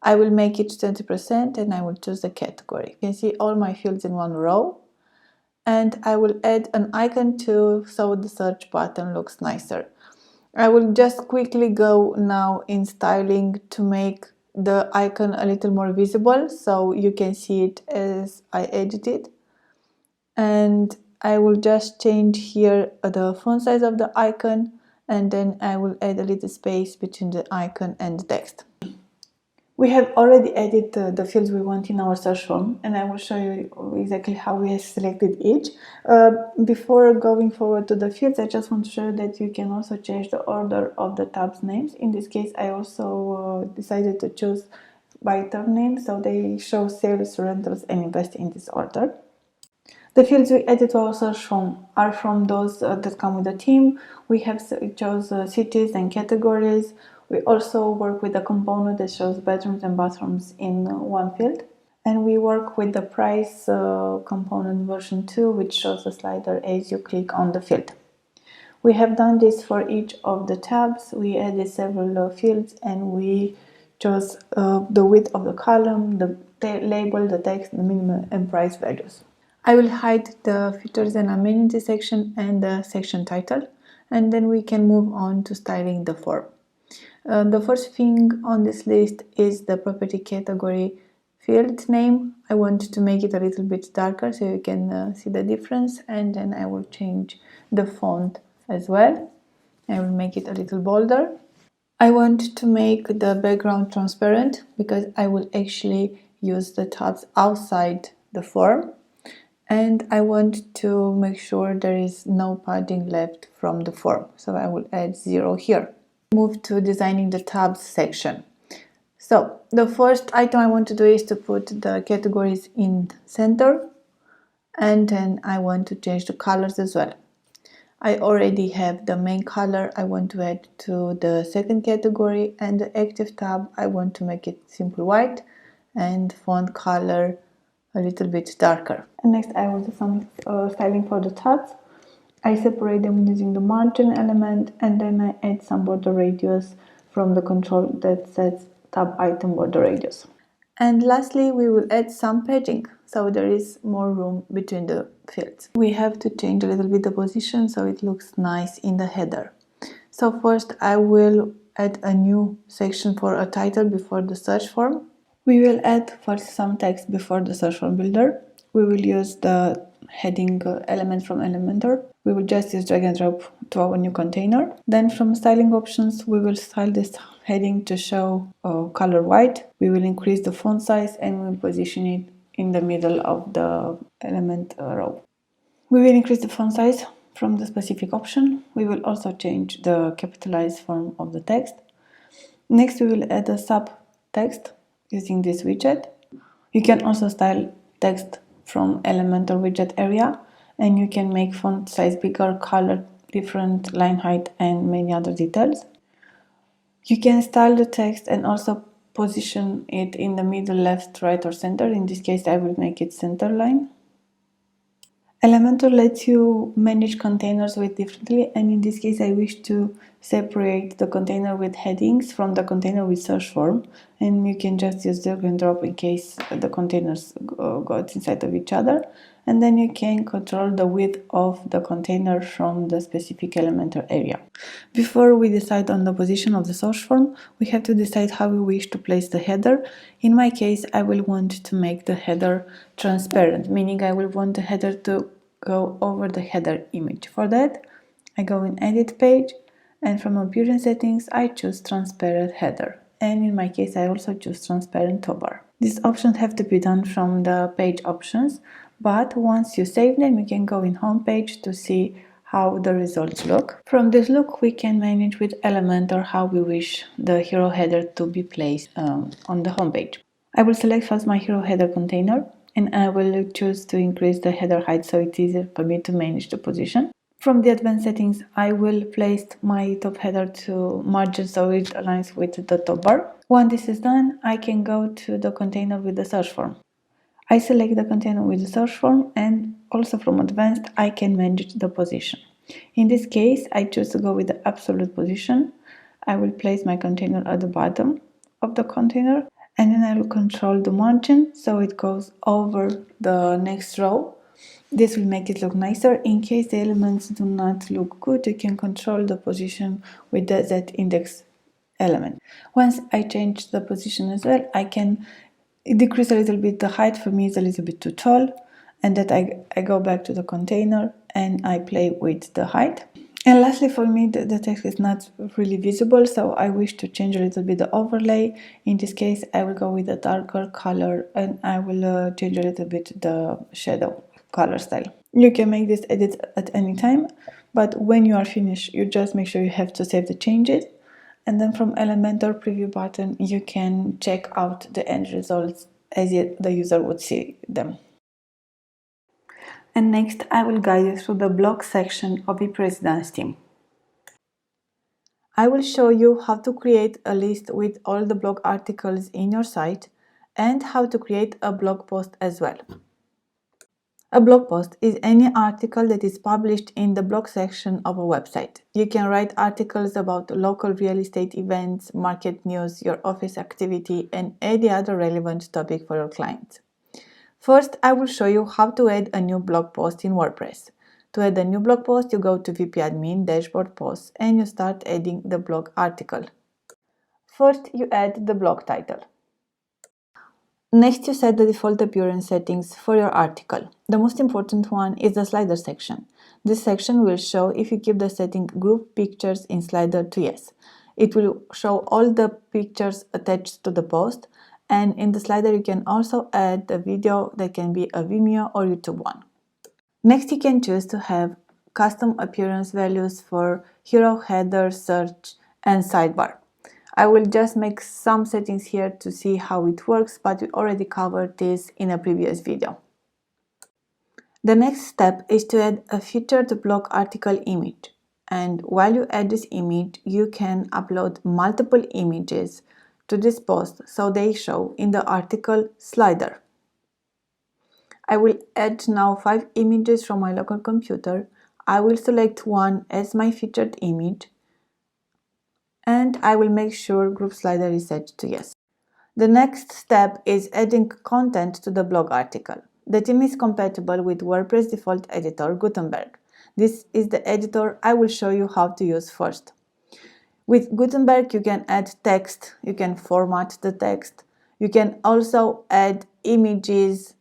S1: I will make it 20% and I will choose the category. You can see all my fields in one row, and I will add an icon too so the search button looks nicer. I will just quickly go now in styling to make the icon a little more visible so you can see it as I edit it. And I will just change here the font size of the icon, and then I will add a little space between the icon and the text. We have already added the fields we want in our search form, and I will show you exactly how we have selected each. Before going forward to the fields, I just want to show you that you can also change the order of the tabs names. In this case, I also decided to choose by term name, so they show sales, rentals, and invest in this order. The fields we added to our search form are from those that come with the theme. We have chose cities and categories. We also work with a component that shows bedrooms and bathrooms in one field. And we work with the price component version 2, which shows the slider as you click on the field. We have done this for each of the tabs. We added several fields, and we chose the width of the column, the label, the text, the minimum and price values. I will hide the features and amenities section and the section title, and then we can move on to styling the form. The first thing on this list is the property category field name. I want to make it a little bit darker so you can see the difference, and then I will change the font as well. I will make it a little bolder. I want to make the background transparent because I will actually use the tabs outside the form. And I want to make sure there is no padding left from the form, so I will add 0 here. Move to designing the tabs section. So the first item I want to do is to put the categories in center, and then I want to change the colors as well. I already have the main color I want to add to the second category, and the active tab I want to make it simple white and font color a little bit darker. And next I will do some styling for the tabs. I separate them using the margin element, and then I add some border radius from the control that sets tab item border radius. And lastly, we will add some padding, so there is more room between the fields. We have to change a little bit the position so it looks nice in the header. So first I will add a new section for a title before the search form. We will add first some text before the search form builder. We will use the heading element from Elementor. We will just use drag and drop to our new container. Then from styling options, we will style this heading to show color white. We will increase the font size and we will position it in the middle of the element row. We will increase the font size from the specific option. We will also change the capitalized form of the text. Next, we will add a subtext using this widget. You can also style text from Elementor widget area, and you can make font size bigger, color different, line height, and many other details. You can style the text and also position it in the middle, left, right, or center. In this case, I will make it center line. Elementor lets you manage containers with differently, and in this case I wish to separate the container with headings from the container with search form, and you can just use drag and drop in case the containers got inside of each other, and then you can control the width of the container from the specific Elementor area. Before we decide on the position of the search form, we have to decide how we wish to place the header. In my case, I will want to make the header transparent, meaning I will want the header to go over the header image. For that, I go in Edit page, and from Appearance settings, I choose Transparent Header. And in my case, I also choose Transparent Toolbar. These options have to be done from the page options, but once you save them, you can go in Home page to see how the results look. From this look, we can manage with Elementor how we wish the hero header to be placed on the home page. I will select first my hero header container, and I will choose to increase the header height so it's easier for me to manage the position. From the advanced settings, I will place my top header to margin so it aligns with the top bar. Once this is done, I can go to the container with the search form. I select the container with the search form, and also from advanced, I can manage the position. In this case, I choose to go with the absolute position. I will place my container at the bottom of the container, and then I will control the margin so it goes over the next row. This will make it look nicer. In case the elements do not look good, you can control the position with the Z index element. Once I change the position as well, I can decrease a little bit the height. For me, it's a little bit too tall, and that I go back to the container and I play with the height. And lastly, for me, the text is not really visible, so I wish to change a little bit the overlay. In this case, I will go with a darker color and I will change a little bit the shadow color style. You can make this edit at any time, but when you are finished, you just make sure you have to save the changes. And then from Elementor preview button, you can check out the end results as the user would see them. And next, I will guide you through the blog section of WPResidence theme. I will show you how to create a list with all the blog articles in your site and how to create a blog post as well. A blog post is any article that is published in the blog section of a website. You can write articles about local real estate events, market news, your office activity, and any other relevant topic for your clients. First, I will show you how to add a new blog post in WordPress. To add a new blog post, you go to VP Admin, Dashboard Posts, and you start adding the blog article. First, you add the blog title. Next, you set the default appearance settings for your article. The most important one is the slider section. This section will show if you keep the setting Group Pictures in Slider to Yes. It will show all the pictures attached to the post, and in the slider you can also add a video that can be a Vimeo or YouTube one. Next, you can choose to have custom appearance values for hero, header, search, and sidebar. I will just make some settings here to see how it works, but we already covered this in a previous video. The next step is to add a featured blog article image. And while you add this image, you can upload multiple images to this post so they show in the article slider. I will add now 5 images from my local computer. I will select one as my featured image, and I will make sure group slider is set to yes. The next step is adding content to the blog article. The theme is compatible with WordPress default editor Gutenberg. This is the editor I will show you how to use first. With Gutenberg, you can add text, you can format the text, you can also add images,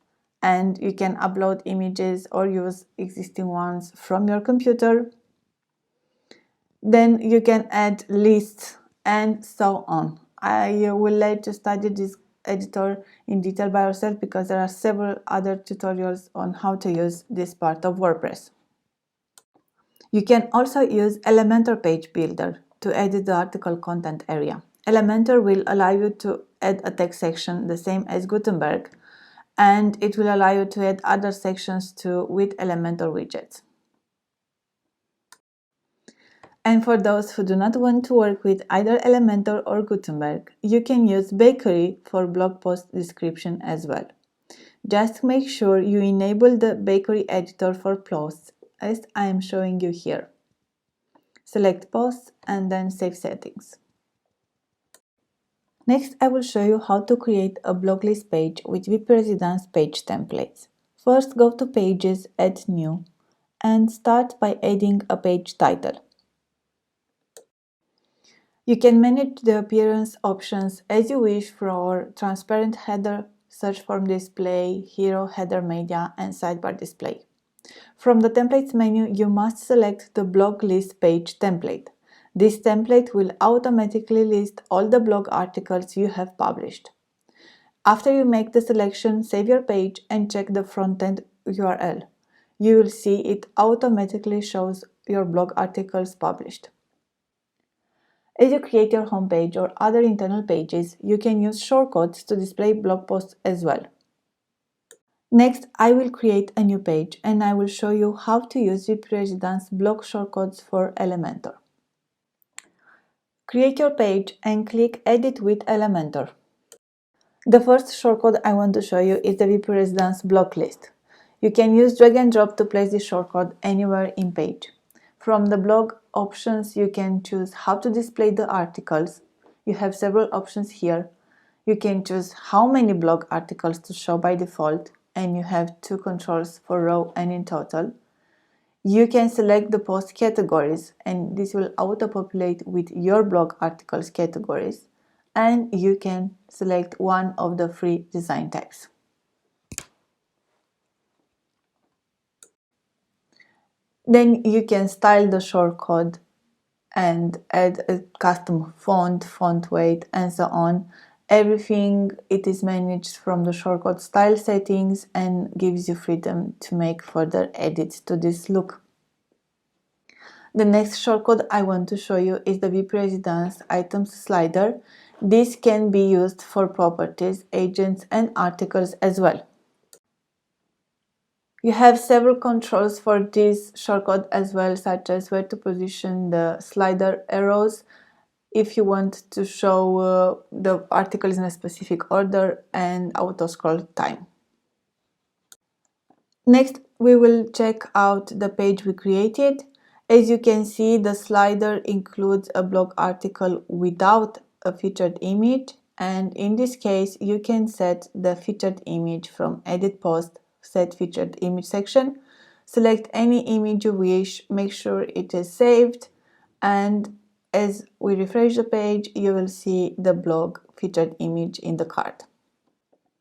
S1: and you can upload images or use existing ones from your computer. Then you can add lists and so on. I will let you study this editor in detail by yourself because there are several other tutorials on how to use this part of WordPress. You can also use Elementor Page Builder to edit the article content area. Elementor will allow you to add a text section the same as Gutenberg, and it will allow you to add other sections too with Elementor widgets. And for those who do not want to work with either Elementor or Gutenberg, you can use Bakery for blog post description as well. Just make sure you enable the Bakery editor for posts as I am showing you here. Select Posts and then Save Settings. Next, I will show you how to create a blog list page with WPResidence page templates. First, go to Pages, Add New, and start by adding a page title. You can manage the appearance options as you wish for transparent header, search form display, hero header media, and sidebar display. From the templates menu, you must select the blog list page template. This template will automatically list all the blog articles you have published. After you make the selection, save your page and check the front-end URL. You will see it automatically shows your blog articles published. As you create your homepage or other internal pages, you can use shortcuts to display blog posts as well. Next, I will create a new page and I will show you how to use WPResidence blog shortcuts for Elementor. Create your page and click Edit with Elementor. The first shortcut I want to show you is the WPResidence block list. You can use drag and drop to place this shortcut anywhere in page. From the blog options, you can choose how to display the articles. You have several options here. You can choose how many blog articles to show by default, and you have 2 controls for row and in total. You can select the post categories, and this will auto-populate with your blog articles categories, and you can select one of the free design tags. Then you can style the shortcode and add a custom font weight, and so on. Everything it is managed from the shortcode style settings and gives you freedom to make further edits to this look. The next shortcode I want to show you is the WPResidence items slider. This can be used for properties, agents, and articles as well. You have several controls for this shortcode as well, such as where to position the slider arrows, if you want to show the articles in a specific order, and auto scroll time. Next, we will check out the page we created. As you can see, the slider includes a blog article without a featured image, and in this case, you can set the featured image from Edit Post, Set Featured Image section. Select any image you wish, make sure it is saved, and as we refresh the page, you will see the blog featured image in the card.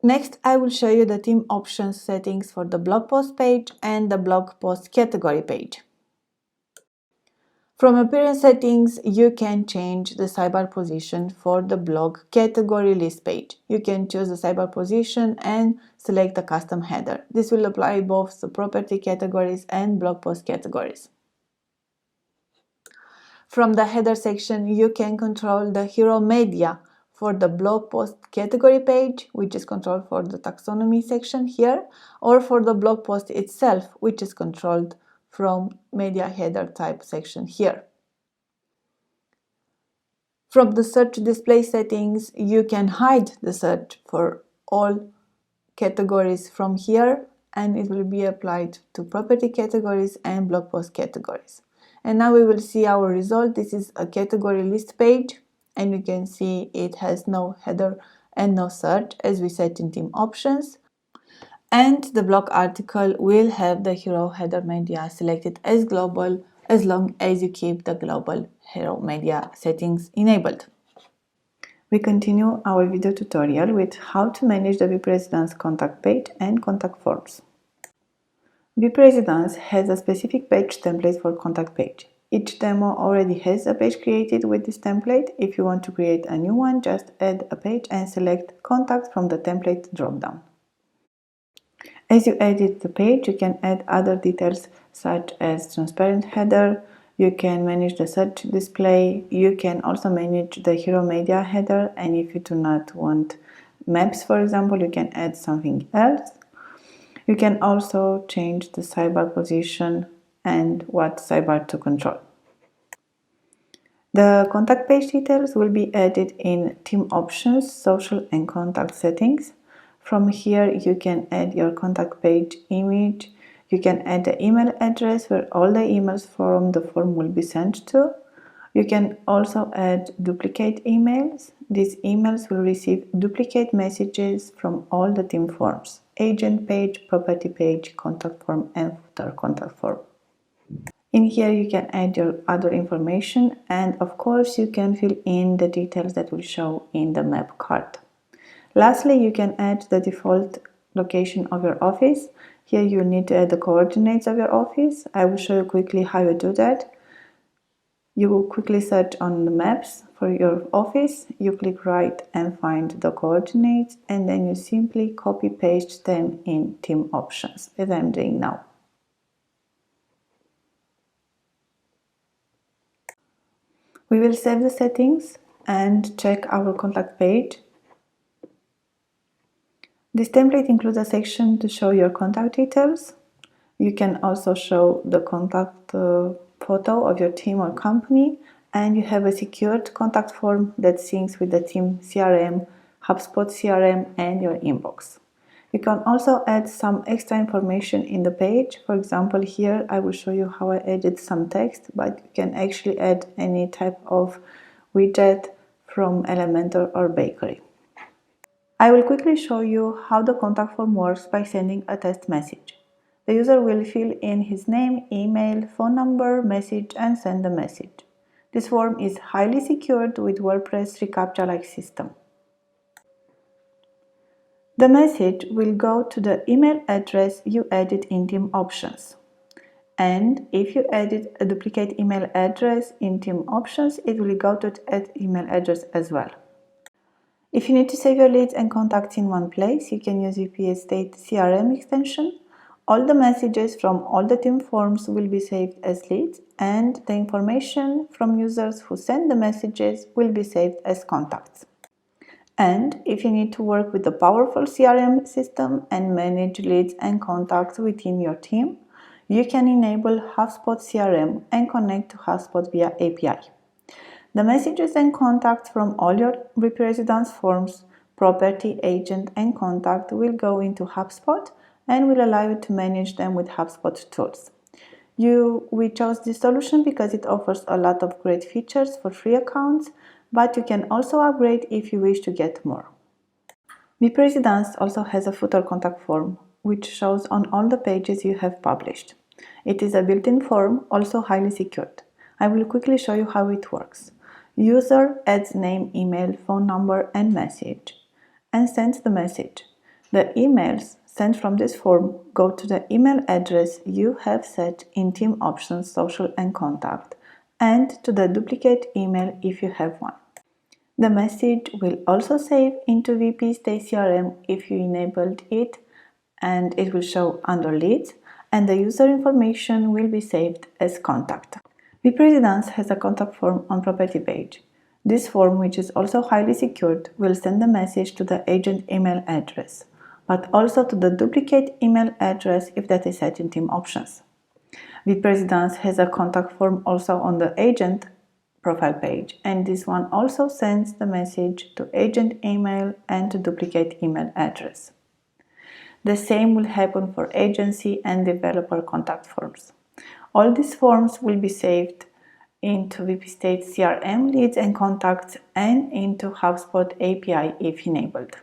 S1: Next, I will show you the theme options settings for the blog post page and the blog post category page. From appearance settings, you can change the sidebar position for the blog category list page. You can choose the sidebar position and select a custom header. This will apply both to property categories and blog post categories. From the header section, you can control the hero media for the blog post category page, which is controlled for the taxonomy section here, or for the blog post itself, which is controlled from media header type section here. From the search display settings, you can hide the search for all categories from here, and it will be applied to property categories and blog post categories. And now we will see our result. This is a category list page, and you can see it has no header and no search as we set in theme options. And the blog article will have the hero header media selected as global as long as you keep the global hero media settings enabled. We continue our video tutorial with how to manage the WPResidence contact page and contact forms. WPResidence has a specific page template for contact page. Each demo already has a page created with this template. If you want to create a new one, just add a page and select Contact from the template dropdown. As you edit the page, you can add other details such as transparent header. You can manage the search display. You can also manage the hero media header, and if you do not want maps, for example, you can add something else. You can also change the sidebar position and what sidebar to control. The contact page details will be added in theme options, social and contact settings. From here you can add your contact page image. You can add the email address where all the emails from the form will be sent to. You can also add duplicate emails. These emails will receive duplicate messages from all the theme forms: agent page, property page, contact form, and footer contact form. In here you can add your other information, and of course you can fill in the details that will show in the map card. Lastly, you can add the default location of your office. Here you need to add the coordinates of your office. I will show you quickly how you do that. You will quickly search on the maps for your office. You click right and find the coordinates, and then you simply copy paste them in theme options, as I'm doing now. We will save the settings and check our contact page. This template includes a section to show your contact details. You can also show the contact photo of your team or company, and you have a secured contact form that syncs with the team CRM, HubSpot CRM, and your inbox. You can also add some extra information in the page. For example, here I will show you how I added some text, but you can actually add any type of widget from Elementor or Bakery. I will quickly show you how the contact form works by sending a test message. A user will fill in his name, email, phone number, message, and send the message. This form is highly secured with WordPress reCAPTCHA-like system. The message will go to the email address you added in Team Options. And if you added a duplicate email address in Team Options, it will go to that email address as well. If you need to save your leads and contacts in one place, you can use WPResidence CRM extension. All the messages from all the team forms will be saved as leads, and the information from users who send the messages will be saved as contacts. And if you need to work with a powerful CRM system and manage leads and contacts within your team, you can enable HubSpot CRM and connect to HubSpot via API. The messages and contacts from all your WPResidence forms, property, agent, and contact will go into HubSpot and will allow you to manage them with HubSpot tools. We chose this solution because it offers a lot of great features for free accounts, but you can also upgrade if you wish to get more. WPResidence also has a footer contact form, which shows on all the pages you have published. It is a built-in form, also highly secured. I will quickly show you how it works. User adds name, email, phone number, and message, and sends the message. The emails sent from this form go to the email address you have set in Team Options, Social, and Contact, and to the duplicate email if you have one. The message will also save into WPResidence CRM if you enabled it, and it will show under leads, and the user information will be saved as contact. WPResidence has a contact form on property page. This form, which is also highly secured, will send the message to the agent email address, but also to the duplicate email address if that is set in Team Options. WPResidence has a contact form also on the agent profile page, and this one also sends the message to agent email and to duplicate email address. The same will happen for agency and developer contact forms. All these forms will be saved into WPResidence CRM leads and contacts and into HubSpot API if enabled.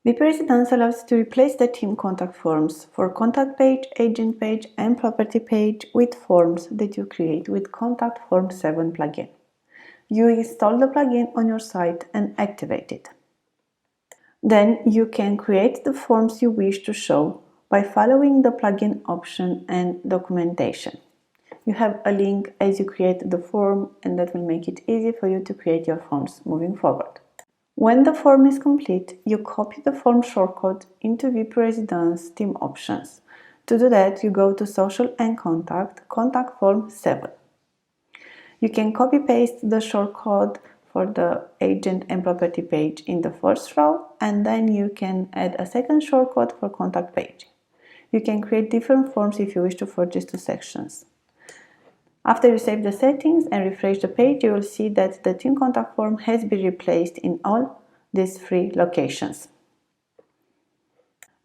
S1: WPResidence allows you to replace the team contact forms for contact page, agent page, and property page with forms that you create with Contact Form 7 plugin. You install the plugin on your site and activate it. Then you can create the forms you wish to show by following the plugin option and documentation. You have a link as you create the form, and that will make it easy for you to create your forms moving forward. When the form is complete, you copy the form shortcode into WPResidence Team Options. To do that, you go to Social and Contact, Contact Form 7. You can copy-paste the shortcode for the agent and property page in the first row, and then you can add a second shortcode for contact page. You can create different forms if you wish to for these two sections. After you save the settings and refresh the page, you will see that the team contact form has been replaced in all these three locations.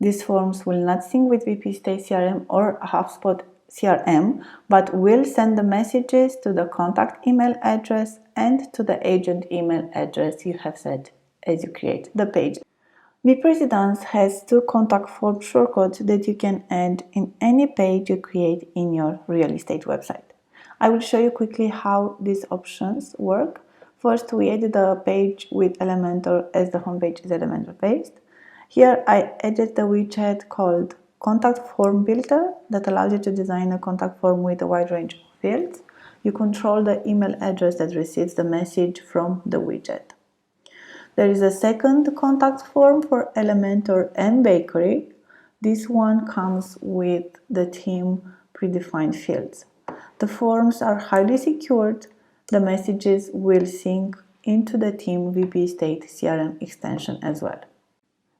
S1: These forms will not sync with WPResidence CRM or HubSpot CRM, but will send the messages to the contact email address and to the agent email address you have set as you create the page. WPResidence has two contact form shortcodes that you can add in any page you create in your real estate website. I will show you quickly how these options work. First, we added a page with Elementor as the homepage is Elementor based. Here I added the widget called Contact Form Builder that allows you to design a contact form with a wide range of fields. You control the email address that receives the message from the widget. There is a second contact form for Elementor and Bakery. This one comes with the team predefined fields. The forms are highly secured. The messages will sync into the team WPResidence CRM extension as well.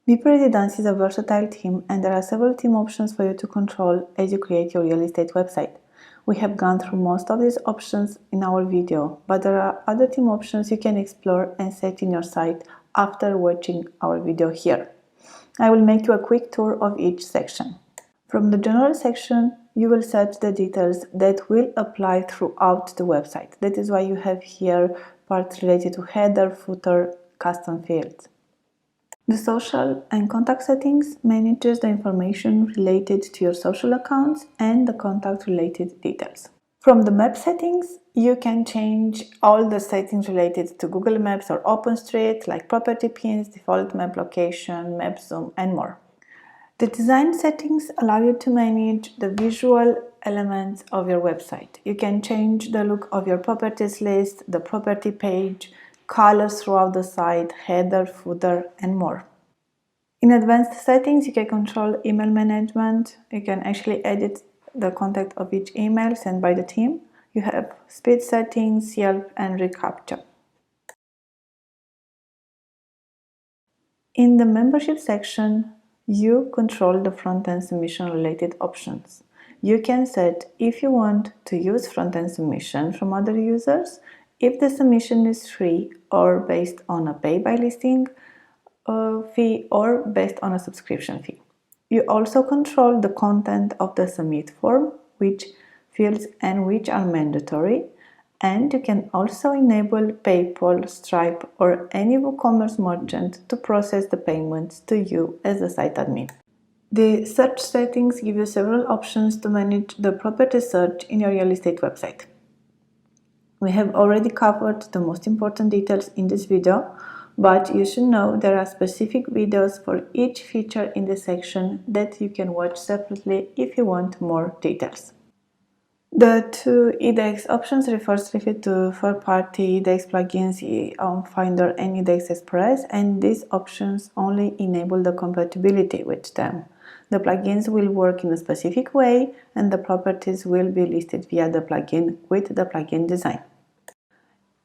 S1: WPResidence is a versatile theme, and there are several theme options for you to control as you create your real estate website. We have gone through most of these options in our video, but there are other theme options you can explore and set in your site after watching our video here. I will make you a quick tour of each section. From the general section, you will set the details that will apply throughout the website. That is why you have here parts related to header, footer, custom fields. The social and contact settings manages the information related to your social accounts and the contact related details. From the map settings, you can change all the settings related to Google Maps or OpenStreet, like property pins, default map location, map zoom, and more. The design settings allow you to manage the visual elements of your website. You can change the look of your properties list, the property page, colors throughout the site, header, footer, and more. In advanced settings, you can control email management. You can actually edit the content of each email sent by the team. You have speed settings, Yelp, and reCAPTCHA. In the membership section, you control the front-end submission related options. You can set if you want to use front-end submission from other users, if the submission is free or based on a pay by listing fee or based on a subscription fee. You also control the content of the submit form, which fields and which are mandatory, and you can also enable PayPal, Stripe, or any WooCommerce merchant to process the payments to you as a site admin. The search settings give you several options to manage the property search in your real estate website. We have already covered the most important details in this video, but you should know there are specific videos for each feature in this section that you can watch separately if you want more details. The two eDex options refer strictly to third-party eDex plugins on Finder and eDex Express, and these options only enable the compatibility with them. The plugins will work in a specific way, and the properties will be listed via the plugin with the plugin design.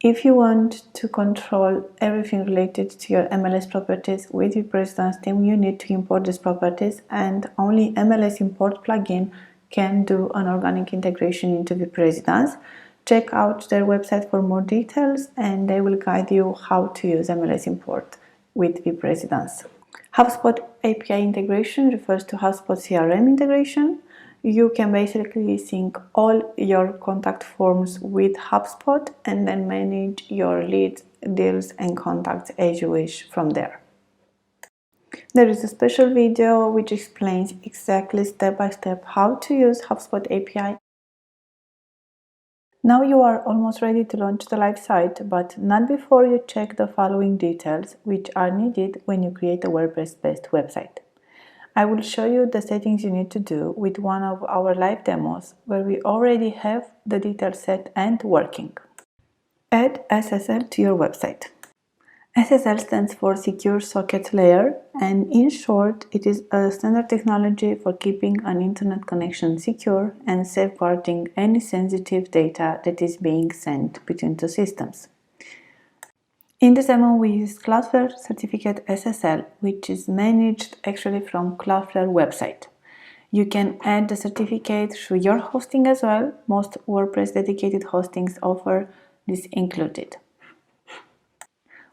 S1: If you want to control everything related to your MLS properties with WPResidence team, you need to import these properties, and only MLS import plugin can do an organic integration into WPResidence. Check out their website for more details, and they will guide you how to use MLS import with WPResidence. HubSpot API integration refers to HubSpot CRM integration. You can basically sync all your contact forms with HubSpot and then manage your leads, deals, and contacts as you wish from there. There is a special video which explains exactly step by step how to use HubSpot API. Now you are almost ready to launch the live site, but not before you check the following details which are needed when you create a WordPress-based website. I will show you the settings you need to do with one of our live demos where we already have the details set and working. Add SSL to your website. SSL stands for Secure Socket Layer, and in short, it is a standard technology for keeping an internet connection secure and safeguarding any sensitive data that is being sent between two systems. In this demo, we use Cloudflare Certificate SSL, which is managed actually from Cloudflare website. You can add the certificate through your hosting as well. Most WordPress dedicated hostings offer this included.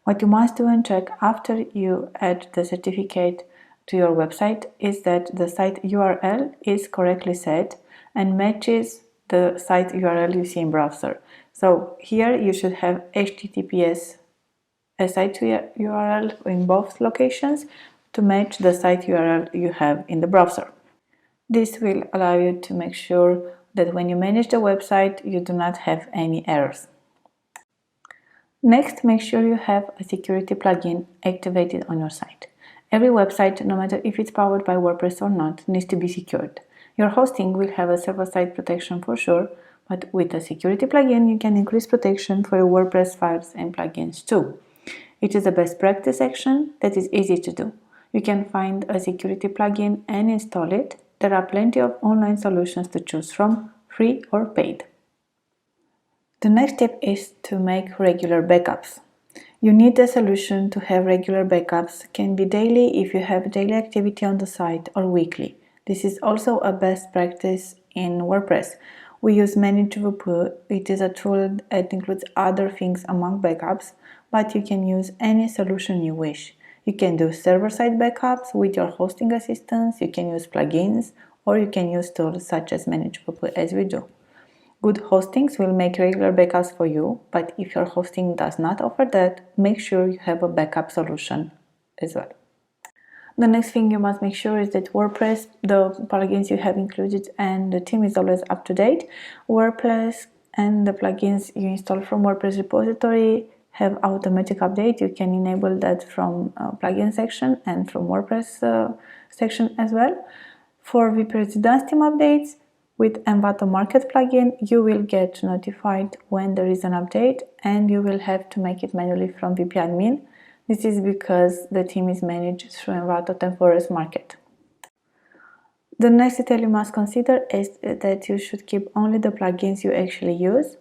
S1: What you must do and check after you add the certificate to your website is that the site URL is correctly set and matches the site URL you see in browser. So here you should have HTTPS site URL in both locations to match the site URL you have in the browser. This will allow you to make sure that when you manage the website, you do not have any errors. Next, make sure you have a security plugin activated on your site. Every website, no matter if it's powered by WordPress or not, needs to be secured. Your hosting will have a server-side protection for sure, but with a security plugin, you can increase protection for your WordPress files and plugins too. It is a best practice action that is easy to do. You can find a security plugin and install it. There are plenty of online solutions to choose from, free or paid. The next step is to make regular backups. You need a solution to have regular backups. Can be daily if you have daily activity on the site, or weekly. This is also a best practice in WordPress. We use ManageWP. It is a tool that includes other things among backups, but you can use any solution you wish. You can do server-side backups with your hosting assistants, you can use plugins, or you can use tools such as ManageWP as we do. Good hostings will make regular backups for you, but if your hosting does not offer that, make sure you have a backup solution as well. The next thing you must make sure is that WordPress, the plugins you have included and the theme is always up to date. WordPress and the plugins you install from WordPress repository have automatic update. You can enable that from plugin section and from WordPress section as well. For WPResidence theme updates, with Envato Market plugin, you will get notified when there is an update and you will have to make it manually from WP admin. This is because the theme is managed through Envato Temporary Market. The next detail you must consider is that you should keep only the plugins you actually use.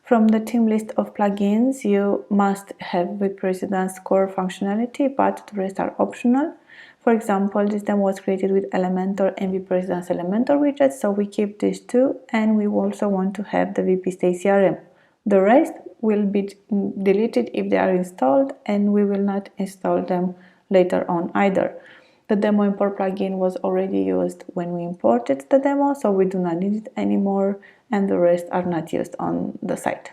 S1: From the theme list of plugins, you must have WPResidence core functionality, but the rest are optional. For example, this demo was created with Elementor and WPResidence Elementor widgets, so we keep these two, and we also want to have the WP CRM. The rest will be deleted if they are installed, and we will not install them later on either. The demo import plugin was already used when we imported the demo, so we do not need it anymore, and the rest are not used on the site.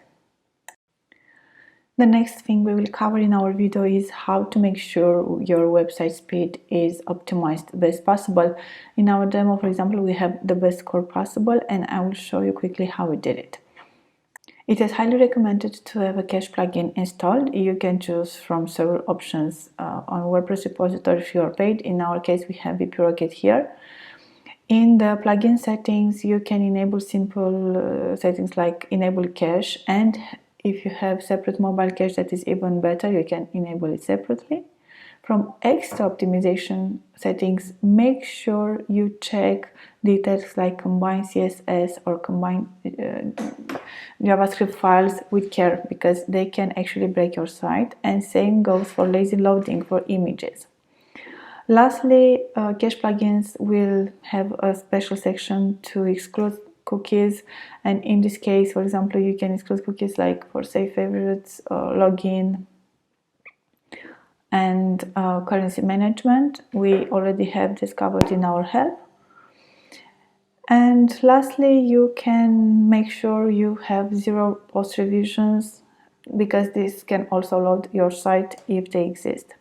S1: The next thing we will cover in our video is how to make sure your website speed is optimized best possible. In our demo, for example, we have the best score possible, and I will show you quickly how we did it. It is highly recommended to have a cache plugin installed. You can choose from several options on WordPress repository if you are paid. In our case, we have WP here. In the plugin settings, you can enable simple settings like enable cache, and if you have separate mobile cache, that is even better. You can enable it separately. From extra optimization settings, make sure you check details like combine CSS or combine JavaScript files with care, because they can actually break your site, and same goes for lazy loading for images. Lastly, cache plugins will have a special section to exclude cookies, and in this case, for example, you can exclude cookies like for save favorites, login, and currency management. We already have this covered in our help. And lastly, you can make sure you have 0 post revisions, because this can also load your site if they exist.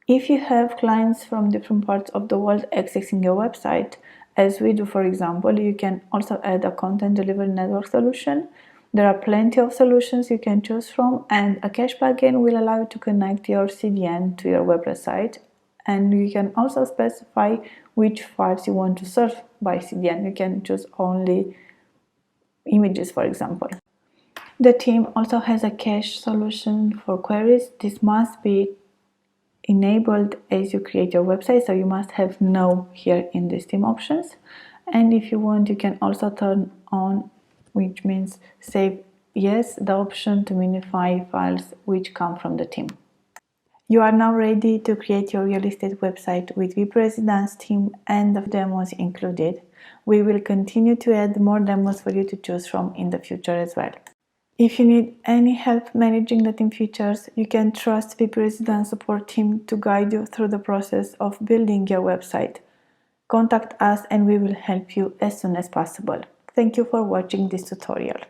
S1: If you have clients from different parts of the world accessing your website, as we do, for example, you can also add a content delivery network solution. There are plenty of solutions you can choose from, and a cache plugin will allow you to connect your CDN to your WordPress site, and you can also specify which files you want to serve by CDN. You can choose only images, for example. The theme also has a cache solution for queries. This must be enabled as you create your website, so you must have no here in the theme options. And if you want, you can also turn on, which means save yes, the option to minify files which come from the theme. You are now ready to create your real estate website with WPResidence theme and the demos included. We will continue to add more demos for you to choose from in the future as well. If you need any help managing the theme features, you can trust WPResidence support team to guide you through the process of building your website. Contact us and we will help you as soon as possible. Thank you for watching this tutorial.